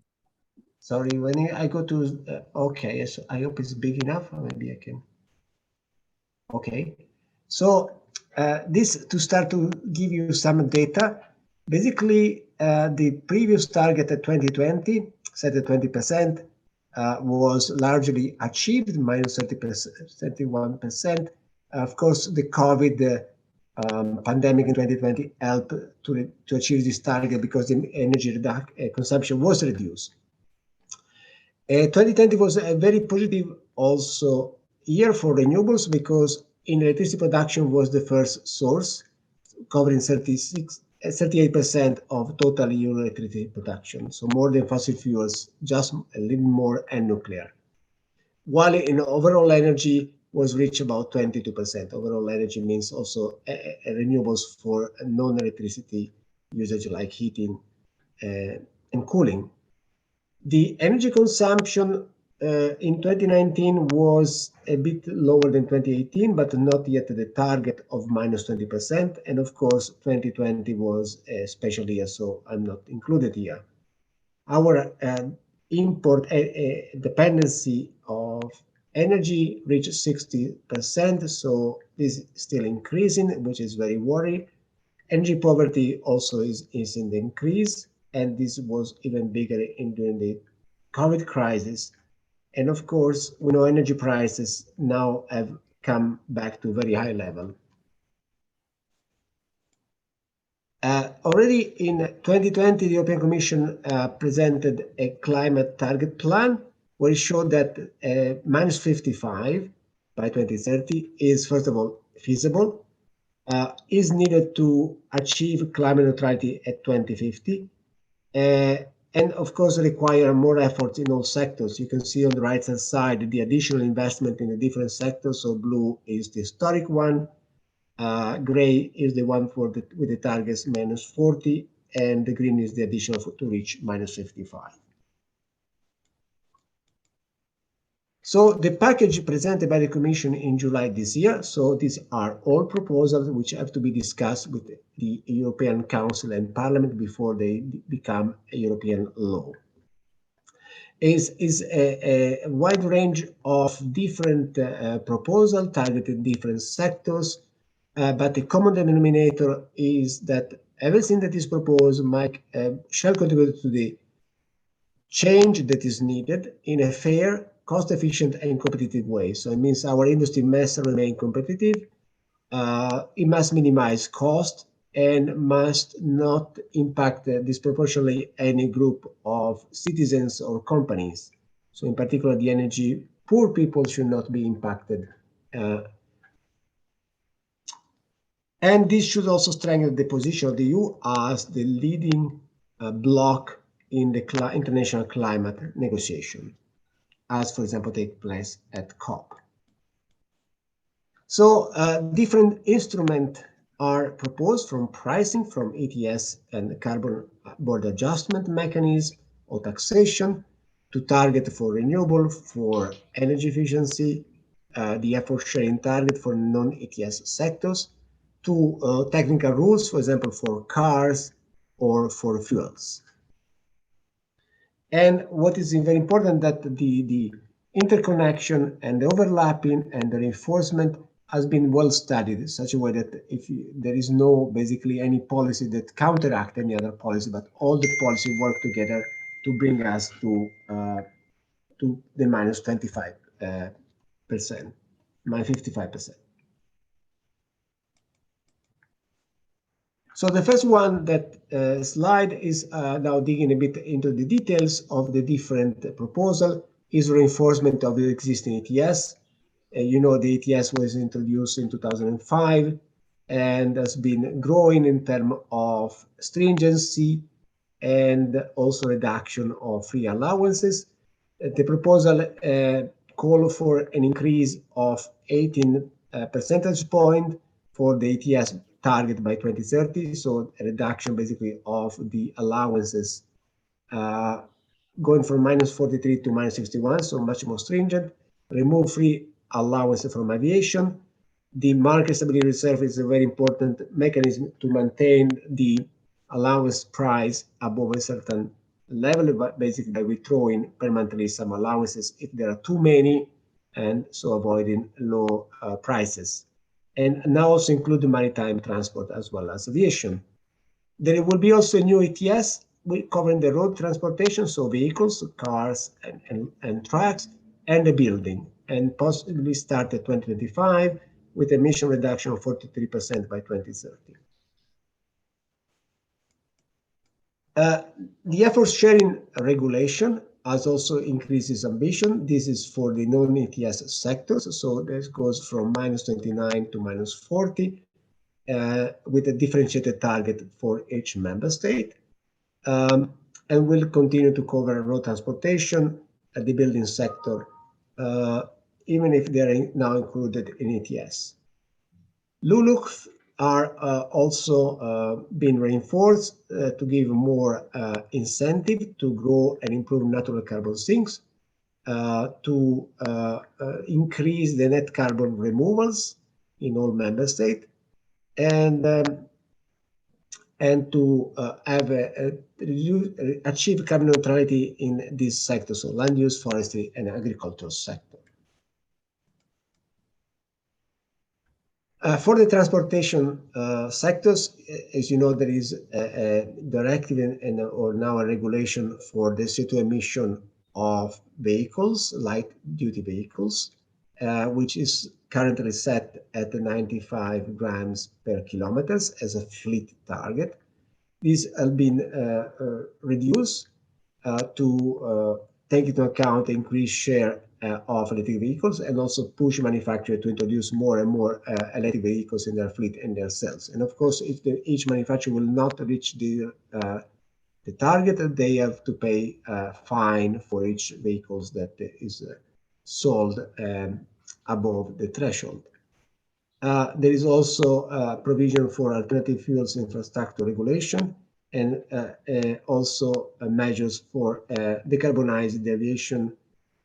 Sorry, when I go to, okay, so I hope it's big enough, or maybe I can. Okay, so this to start to give you some data. Basically, the previous target at 2020, set at 20%, was largely achieved, minus 30%, 31%. Of course, the COVID pandemic in 2020 helped to achieve this target because the energy consumption was reduced. 2020 was a very positive also year for renewables because in electricity production was the first source, covering 38% of total EU electricity production, so more than fossil fuels, just a little more, and nuclear. While in overall energy was reached about 22%. Overall energy means also renewables for non-electricity usage like heating and cooling. The energy consumption in 2019 was a bit lower than 2018, but not yet the target of minus 20%. And of course, 2020 was a special year, so I'm not included here. Our import dependency of energy reached 60%, so this is still increasing, which is very worrying. Energy poverty also is in the increase, and this was even bigger during the COVID crisis. And of course, we know energy prices now have come back to a very high level. Already in 2020, the European Commission presented a climate target plan where it showed that minus 55 by 2030 is, first of all, feasible, is needed to achieve climate neutrality at 2050, and of course require more efforts in all sectors. You can see on the right hand side the additional investment in the different sectors. So blue is the historic one, gray is the one with the targets minus 40, and the green is the additional to reach minus 55. So the package presented by the Commission in July this year, so these are all proposals which have to be discussed with the European Council and Parliament before they become a European law. Is a wide range of different proposals targeted different sectors, but the common denominator is that everything that is proposed shall contribute to the change that is needed in a fair, cost-efficient, and competitive way. So it means our industry must remain competitive, it must minimize cost, and must not impact disproportionately any group of citizens or companies. So in particular, the energy poor people should not be impacted. And this should also strengthen the position of the EU as the leading bloc in the international climate negotiation, as, for example, take place at COP. So different instruments are proposed, from pricing, from ETS and carbon border adjustment mechanism, or taxation, to target for renewable, for energy efficiency, the effort sharing target for non-ETS sectors, to technical rules, for example, for cars or for fuels. And what is very important that the interconnection and the overlapping and the reinforcement has been well studied in such a way that there is no basically any policy that counteract any other policy, but all the policy work together to bring us to the minus 25%, minus 55%. So the first one, that slide, is now digging a bit into the details of the different proposal. is reinforcement of the existing ETS. You know, the ETS was introduced in 2005 and has been growing in terms of stringency and also reduction of free allowances. The proposal call for an increase of 18 percentage point for the ETS target by 2030, so a reduction basically of the allowances going from minus 43 to minus 61, so much more stringent. Remove free allowances from aviation. The market stability reserve is a very important mechanism to maintain the allowance price above a certain level, but basically by withdrawing permanently some allowances if there are too many, and so avoiding low prices. And now also include the maritime transport as well as aviation. There will be also a new ETS covering the road transportation, so vehicles, cars, and trucks, and the building, and possibly start at 2025 with emission reduction of 43% by 2030. The effort sharing regulation has also increased its ambition. This is for the non-ETS sectors, so this goes from minus 29 to minus 40, with a differentiated target for each member state. And will continue to cover road transportation, the building sector, even if they are now included in ETS. LULUCs are also being reinforced to give more incentive to grow and improve natural carbon sinks, to increase the net carbon removals in all member states, and to achieve carbon neutrality in these sectors, so land use, forestry, and agricultural sector. For the transportation sectors, as you know, there is a directive or now a regulation for the CO2 emission of vehicles, light-duty vehicles, which is currently set at 95 grams per kilometers as a fleet target. These have been reduced to take into account the increased share of electric vehicles, and also push manufacturers to introduce more and more electric vehicles in their fleet and their cells. And of course, if each manufacturer will not reach the target, they have to pay a fine for each vehicles that is sold above the threshold. There is also a provision for alternative fuels infrastructure regulation, and also measures for decarbonize the aviation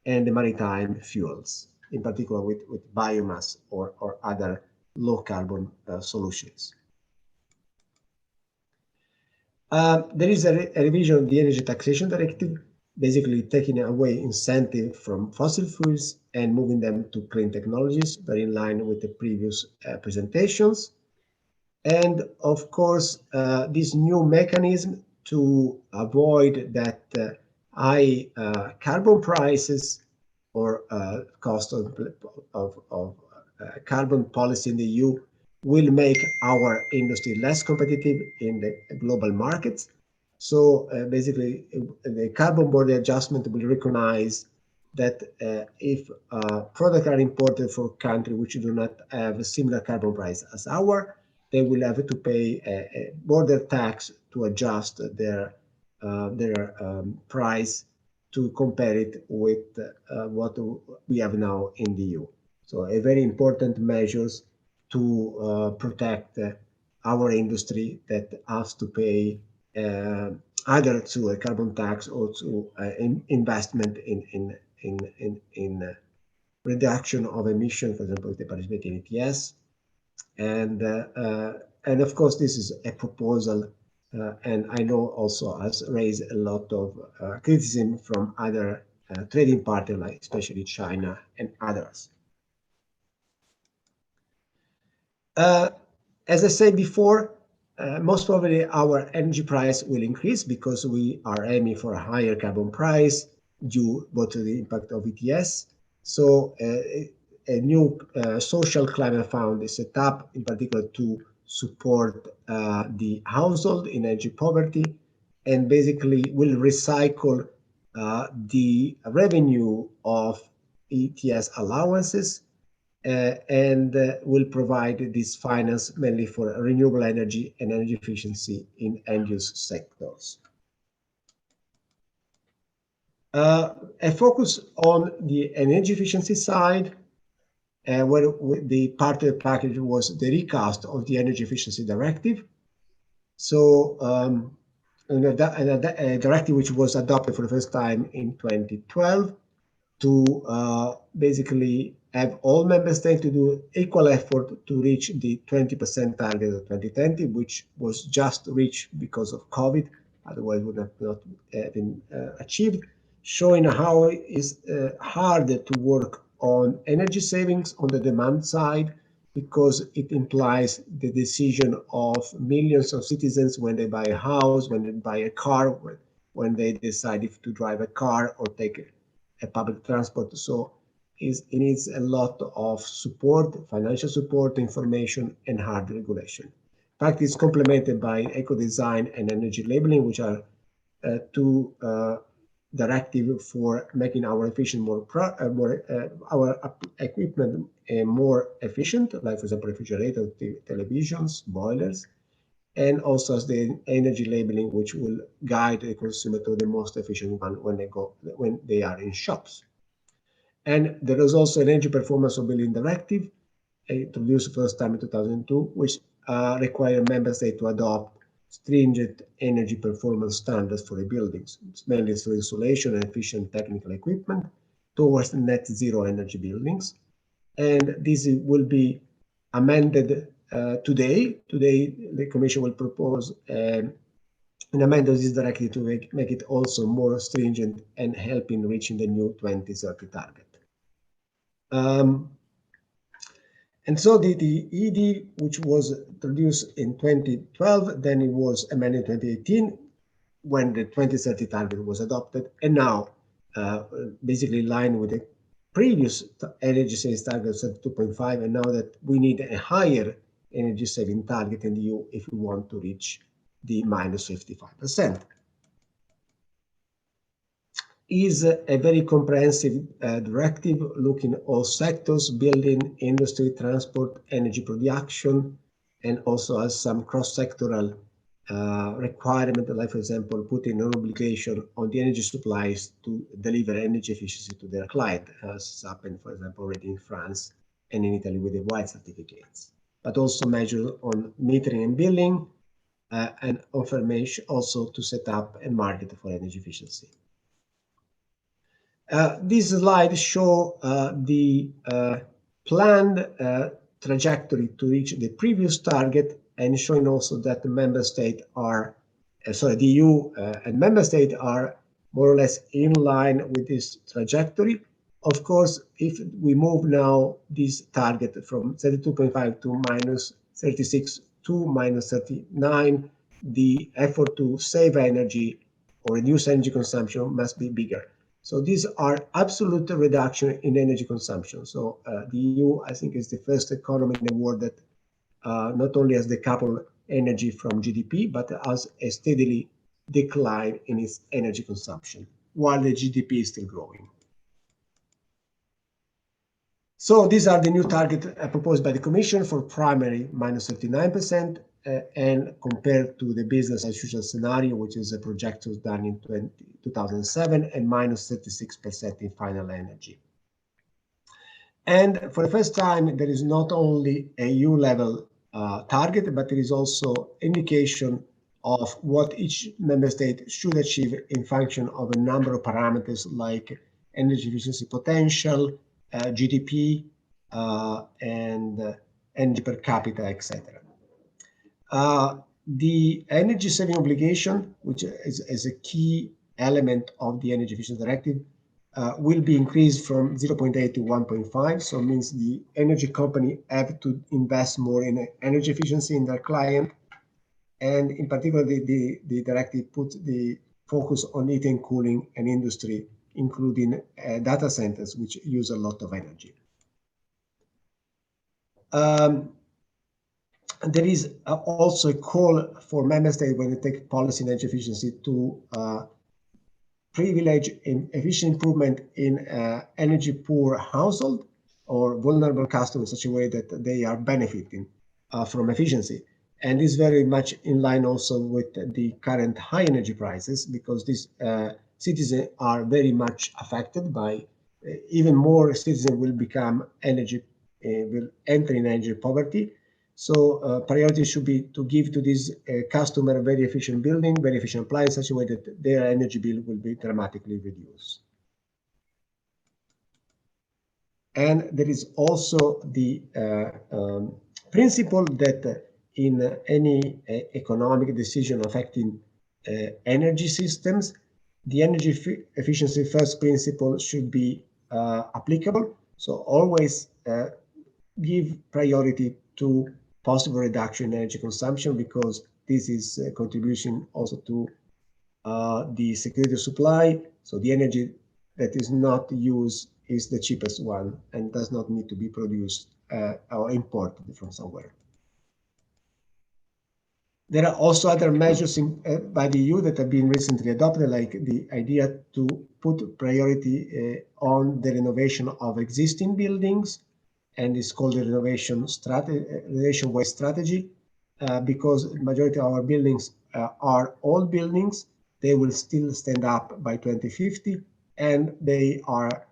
and the maritime fuels, in particular with biomass or other low carbon solutions. There is a revision of the Energy Taxation Directive, basically taking away incentive from fossil fuels and moving them to clean technologies, very in line with the previous presentations. And of course, this new mechanism to avoid that high carbon prices or cost of carbon policy in the EU will make our industry less competitive in the global markets. So basically, the carbon border adjustment will recognize that if products are imported from countries which do not have a similar carbon price as ours, they will have to pay a border tax to adjust their price to compare it with what we have now in the EU. So a very important measures to protect our industry that has to pay either to a carbon tax or to investment in reduction of emission, for example, if they participate in ETS. And of course, this is a proposal, and I know also has raised a lot of criticism from other trading partners, like especially China and others. As I said before, most probably our energy price will increase because we are aiming for a higher carbon price due both to the impact of ETS. So a new social climate fund is set up, in particular to support the household in energy poverty, and basically will recycle the revenue of ETS allowances and will provide this finance mainly for renewable energy and energy efficiency in end-use sectors. A focus on the energy efficiency side, where the part of the package was the recast of the Energy Efficiency Directive. So a directive which was adopted for the first time in 2012 to basically have all member states to do equal effort to reach the 20% target of 2020, which was just reached because of COVID, otherwise would have not been achieved, showing how it is hard to work on energy savings on the demand side, because it implies the decision of millions of citizens when they buy a house, when they buy a car, when they decide if to drive a car or take a public transport. So it needs a lot of support, financial support, information, and hard regulation. In fact, it's complemented by eco-design and energy labeling, which are two directives for making our efficient our equipment more efficient, like for example refrigerators, televisions, boilers, and also as the energy labeling, which will guide the consumer to the most efficient one when they are in shops. And there is also an energy performance of building directive introduced first time in 2002, which require member states to adopt stringent energy performance standards for the buildings, mainly through insulation and efficient technical equipment towards net zero energy buildings. And this will be amended today. Today, the Commission will propose an amendment of this directive to make it also more stringent and help in reaching the new 2030 target. And so the ED, which was introduced in 2012, then it was amended in 2018 when the 2030 target was adopted, and now basically in line with the previous energy savings target of 2.5, and now that we need a higher energy saving target in the EU if we want to reach the minus 55%. Is a very comprehensive directive looking at all sectors, building, industry, transport, energy production, and also has some cross-sectoral requirement, like for example, putting an obligation on the energy suppliers to deliver energy efficiency to their client, as happened, for example, already in France and in Italy with the white certificates, but also measures on metering and billing, and information also to set up a market for energy efficiency. This slide shows the planned trajectory to reach the previous target, and showing also that the member states are, the EU and member states are more or less in line with this trajectory. Of course, if we move now this target from 32.5 to minus 36 to minus 39, the effort to save energy or reduce energy consumption must be bigger. So these are absolute reduction in energy consumption. So the EU, I think, is the first economy in the world that not only has decoupled energy from GDP, but has a steadily decline in its energy consumption, while the GDP is still growing. So these are the new targets proposed by the Commission for primary minus 39%, and compared to the business as usual scenario, which is a projection done in 2007, and minus 36% in final energy. And for the first time, there is not only a EU level target, but there is also indication of what each member state should achieve in function of a number of parameters like energy efficiency potential, GDP, and energy per capita, etc. The energy saving obligation, which is a key element of the Energy Efficiency Directive, will be increased from 0.8 to 1.5. So it means the energy company have to invest more in energy efficiency in their client. And in particular, the directive puts the focus on heating, cooling, and industry, including data centers, which use a lot of energy. There is also a call for member states when they take policy in energy efficiency to privilege in efficient improvement in energy poor household or vulnerable customers in such a way that they are benefiting from efficiency. And this is very much in line also with the current high energy prices, because these citizens are very much affected by even more citizens will become will enter in energy poverty. So priority should be to give to this customer very efficient building, very efficient appliance, in such a way that their energy bill will be dramatically reduced. And there is also the principle that in any economic decision affecting energy systems, the energy efficiency first principle should be applicable. So always give priority to possible reduction in energy consumption, because this is a contribution also to the security of supply. So the energy that is not used is the cheapest one and does not need to be produced or imported from somewhere. There are also other measures by the EU that have been recently adopted, like the idea to put priority on the renovation of existing buildings, and it's called the renovation-wise strategy, because the majority of our buildings are old buildings. They will still stand up by 2050, and they are,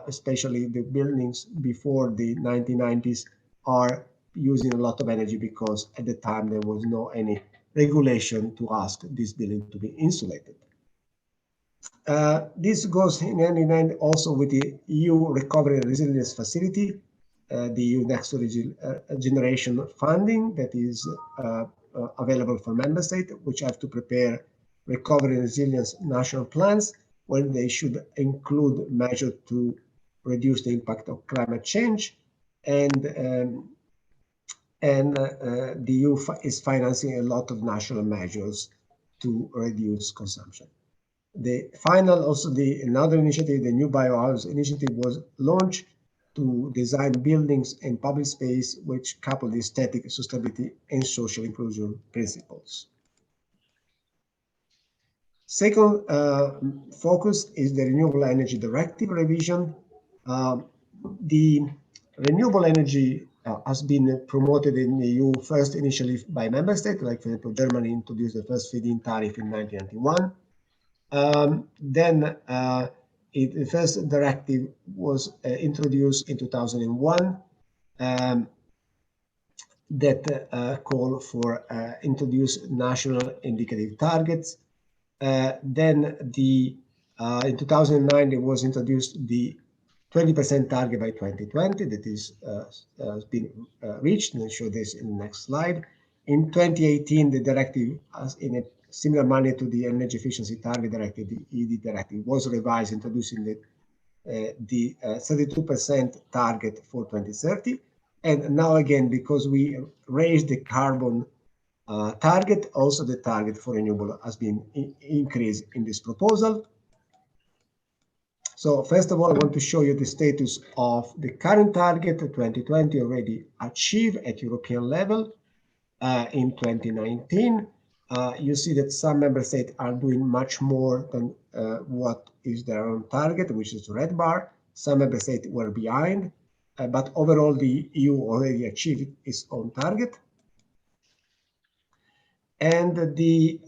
especially the buildings before the 1990s, are using a lot of energy, because at the time there was no any regulation to ask this building to be insulated. This goes hand in hand also with the EU Recovery and Resilience Facility, the EU Next Generation funding that is available for member states, which have to prepare recovery and resilience national plans, when they should include measures to reduce the impact of climate change. And the EU is financing a lot of national measures to reduce consumption. The final, also another initiative, the New Biohouse Initiative, was launched to design buildings and public space which couple the aesthetic, sustainability, and social inclusion principles. Second focus is the Renewable Energy Directive revision. The renewable energy has been promoted in the EU first initially by member states, like for example, Germany introduced the first feed-in tariff in 1991. Then the first directive was introduced in 2001 that call for introduce national indicative targets. Then in 2009 it was introduced the 20% target by 2020 that has been reached, and I'll show this in the next slide. In 2018, the directive, in a similar manner to the Energy Efficiency Target Directive, the ED Directive, was revised, introducing the 32% target for 2030. And now again, because we raised the carbon target, also the target for renewable has been increased in this proposal. So first of all, I want to show you the status of the current target, 2020, already achieved at European level in 2019. You see that some member states are doing much more than what is their own target, which is the red bar. Some member states were behind, but overall the EU already achieved its own target. And the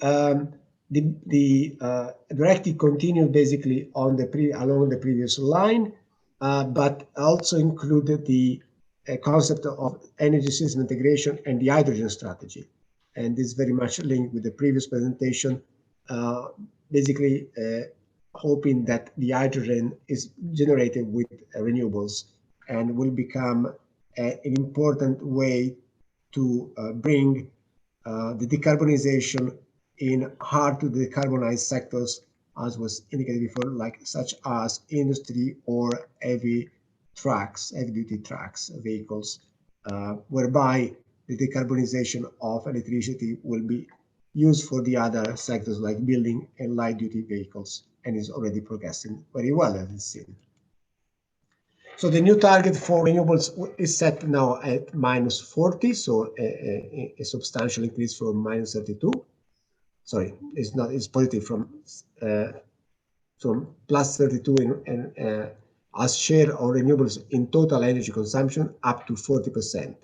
directive continued basically on along the previous line, but also included the concept of energy system integration and the hydrogen strategy. And this is very much linked with the previous presentation, basically hoping that the hydrogen is generated with renewables and will become an important way to bring the decarbonization in hard to decarbonize sectors, as was indicated before, like such as industry or heavy duty trucks, vehicles, whereby the decarbonization of electricity will be used for the other sectors like building and light duty vehicles, and is already progressing very well, as it's seen. So the new target for renewables is set now at -40, so a substantial increase from -32. Sorry, it's not. It's positive from from plus 32 as share of renewables in total energy consumption up to 40%,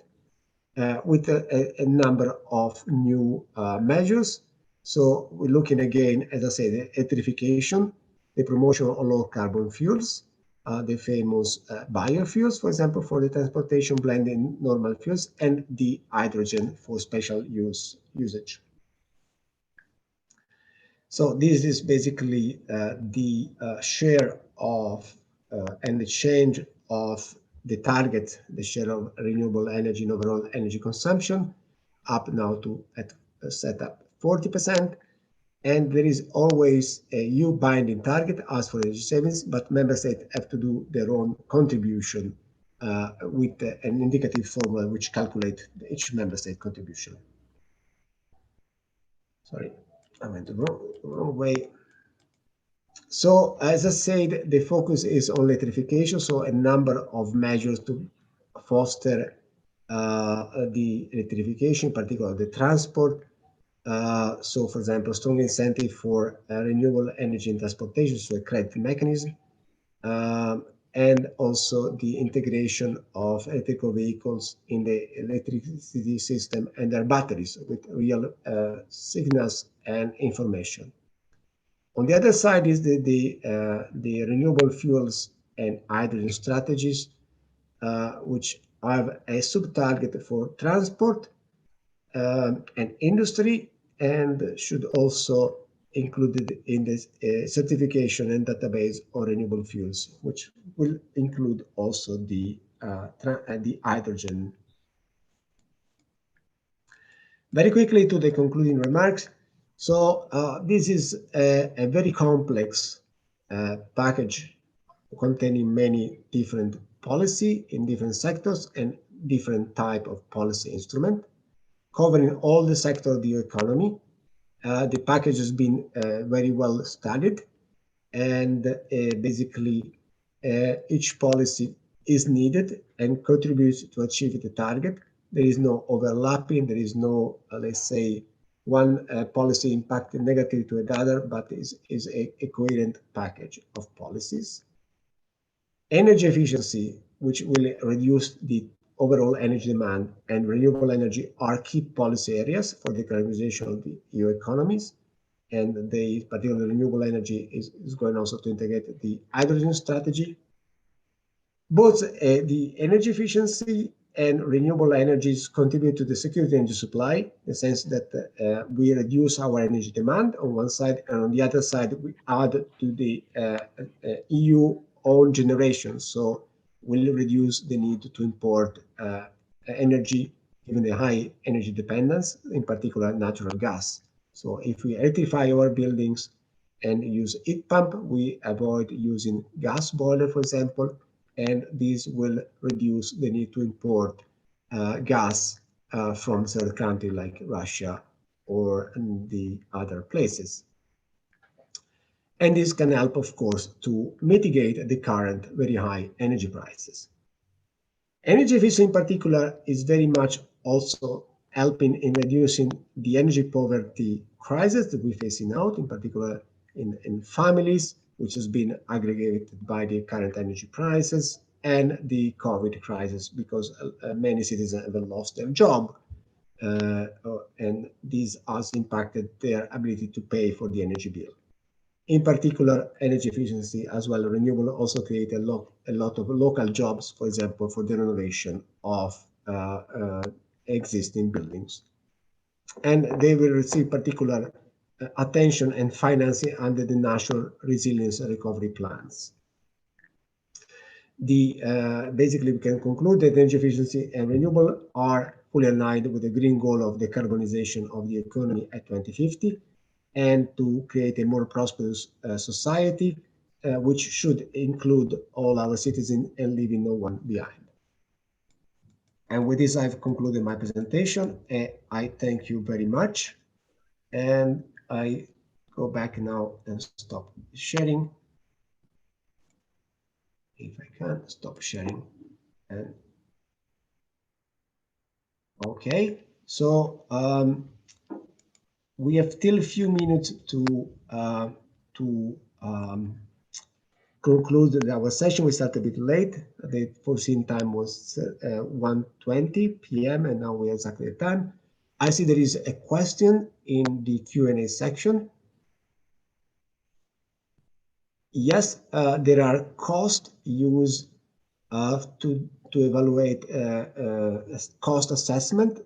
with a number of new measures. So we're looking again, as I said, electrification, the promotion of low carbon fuels, the famous biofuels, for example, for the transportation, blending normal fuels, and the hydrogen for special usage. So this is basically the share of and the change of the target, the share of renewable energy in overall energy consumption, up now to set up 40%. And there is always a EU binding target as for energy savings, but member states have to do their own contribution with an indicative formula which calculates each member state contribution. Sorry, I went the wrong way. So, as I said, the focus is on electrification, so a number of measures to foster the electrification, in particular the transport. So, for example, strong incentive for renewable energy in transportation, so a credit mechanism, and also the integration of electrical vehicles in the electricity system and their batteries with real signals and information. On the other side is the renewable fuels and hydrogen strategies, which have a sub-target for transport and industry, and should also included in this certification and database of renewable fuels, which will include also the hydrogen. Very quickly to the concluding remarks. So this is a very complex package containing many different policy in different sectors and different type of policy instrument, covering all the sector of the economy. The package has been very well studied, and basically each policy is needed and contributes to achieve the target. There is no overlapping, there is no, let's say, one policy impacting negative to another, but is a coherent package of policies. Energy efficiency, which will reduce the overall energy demand, and renewable energy are key policy areas for the decarbonization of the EU economies. And the particular renewable energy is going also to integrate the hydrogen strategy. Both the energy efficiency and renewable energies contribute to the security energy supply, in the sense that we reduce our energy demand on one side, and on the other side, we add to the EU own generation. So we'll reduce the need to import energy, given the high energy dependence, in particular natural gas. So if we electrify our buildings and use heat pump, we avoid using gas boiler, for example, and this will reduce the need to import gas from third country like Russia or the other places. And this can help, of course, to mitigate the current very high energy prices. Energy efficiency in particular is very much also helping in reducing the energy poverty crisis that we're facing out, in particular in families, which has been aggravated by the current energy prices and the COVID crisis, because many citizens have lost their job, and this has impacted their ability to pay for the energy bill. In particular, energy efficiency as well, renewable also create a lot of local jobs, for example, for the renovation of existing buildings. And they will receive particular attention and financing under the national resilience and recovery plans. Basically, we can conclude that energy efficiency and renewable are fully aligned with the green goal of decarbonization of the economy at 2050, and to create a more prosperous society, which should include all our citizens and leaving no one behind. And with this, I've concluded my presentation. I thank you very much. And I go back now and stop sharing. If I can, stop sharing. And okay, so we have still a few minutes to conclude our session. We started a bit late. The foreseen time was 1:20 p.m. and now we are exactly the time. I see there is a question in the Q&A section. Yes, there are costs used to evaluate cost assessment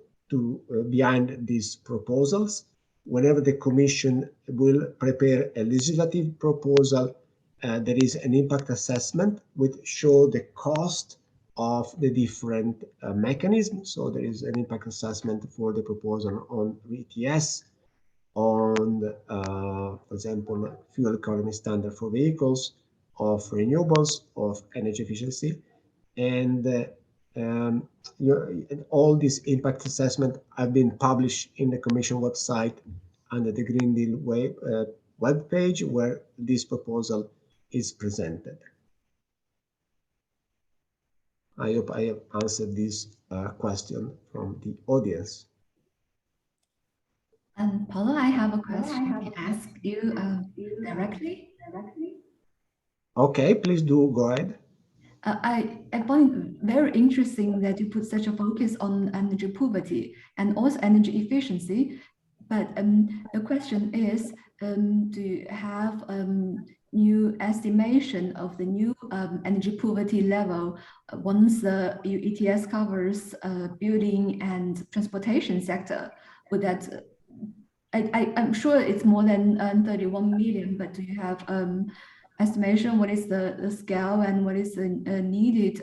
behind these proposals. Whenever the Commission will prepare a legislative proposal, there is an impact assessment which shows the cost of the different mechanisms. So there is an impact assessment for the proposal on ETS, on, for example, fuel economy standard for vehicles, of renewables, of energy efficiency. And all these impact assessments have been published in the Commission website under the Green Deal web page where this proposal is presented. I hope I have answered this question from the audience. And Paula, I have a question to ask you directly. Okay, please do go ahead. I find it very interesting that you put such a focus on energy poverty and also energy efficiency. But the question is, do you have new estimation of the new energy poverty level once the EU ETS covers building and transportation sector? Would that I'm sure it's more than 31 million, but do you have estimation what is the scale and what is the needed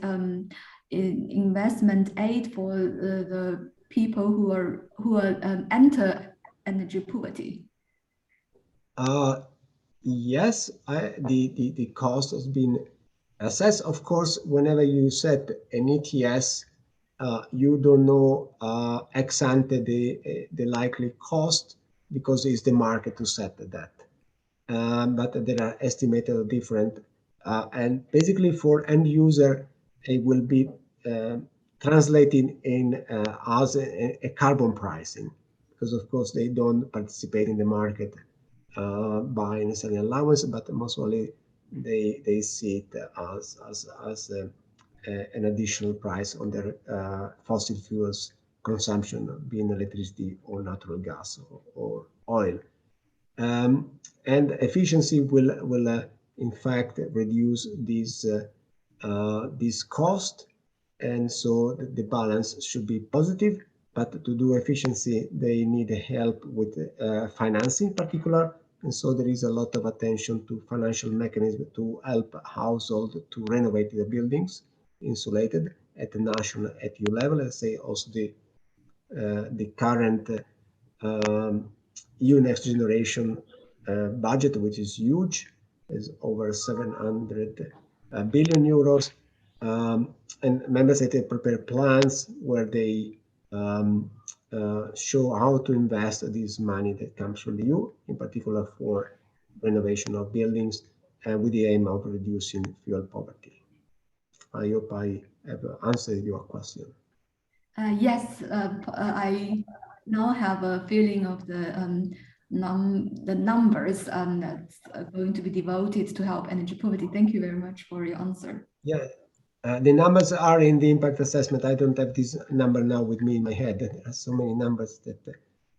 investment aid for the people who enter energy poverty? Yes, the cost has been assessed. Of course, whenever you set an ETS, you don't know ex ante the likely cost because it's the market to set that. But there are estimated different, and basically for end user, it will be translating in as a carbon pricing, because of course they don't participate in the market buying and selling allowance, but mostly they see it as an additional price on their fossil fuels consumption, being electricity or natural gas or oil. And efficiency will in fact reduce this cost, and so the balance should be positive. But to do efficiency, they need help with financing in particular, and so there is a lot of attention to financial mechanism to help household to renovate the buildings insulated at the national, at EU level. Let's say also the current EU Next Generation budget, which is huge, is over 700 billion euros. And member states prepare plans where they show how to invest this money that comes from the EU, in particular for renovation of buildings, and with the aim of reducing fuel poverty. I hope I have answered your question. Yes, I now have a feeling of the numbers that's going to be devoted to help energy poverty. Thank you very much for your answer. Yeah, the numbers are in the impact assessment. I don't have this number now with me in my head. There are so many numbers that,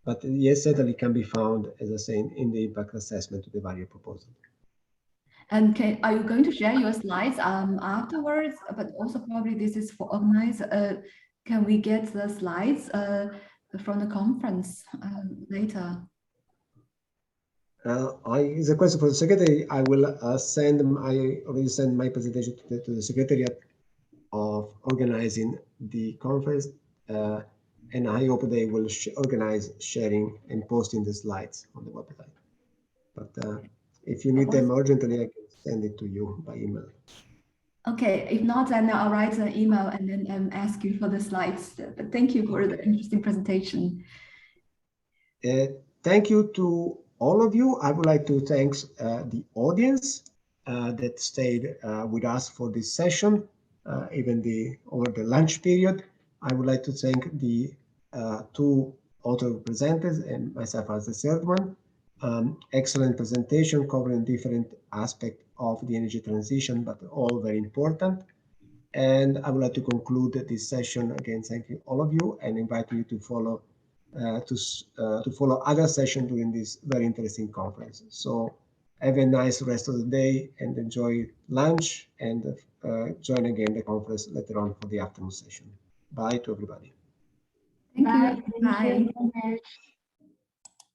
but yes, certainly can be found, as I say, in the impact assessment to the value proposal. And are you going to share your slides afterwards? But also probably this is for organize. Can we get the slides from the conference later? It's a question for the secretary. I will send them. I already sent my presentation to the secretariat of organizing the conference, and I hope they will organize sharing and posting the slides on the website. But if you need them urgently, I can send it to you by email. Okay, if not, then I'll write an email and then ask you for the slides. But thank you for the interesting presentation. Thank you to all of you. I would like to thank the audience that stayed with us for this session, even over the lunch period. I would like to thank the two author presenters and myself as the third one. excellent presentation covering different aspects of the energy transition, but all very important. And I would like to conclude this session again, thanking all of you and invite you to follow other sessions during this very interesting conference. So have a nice rest of the day and enjoy lunch, and join again the conference later on for the afternoon session. Bye to everybody. Thank you. Bye. Thank you Bye. so much.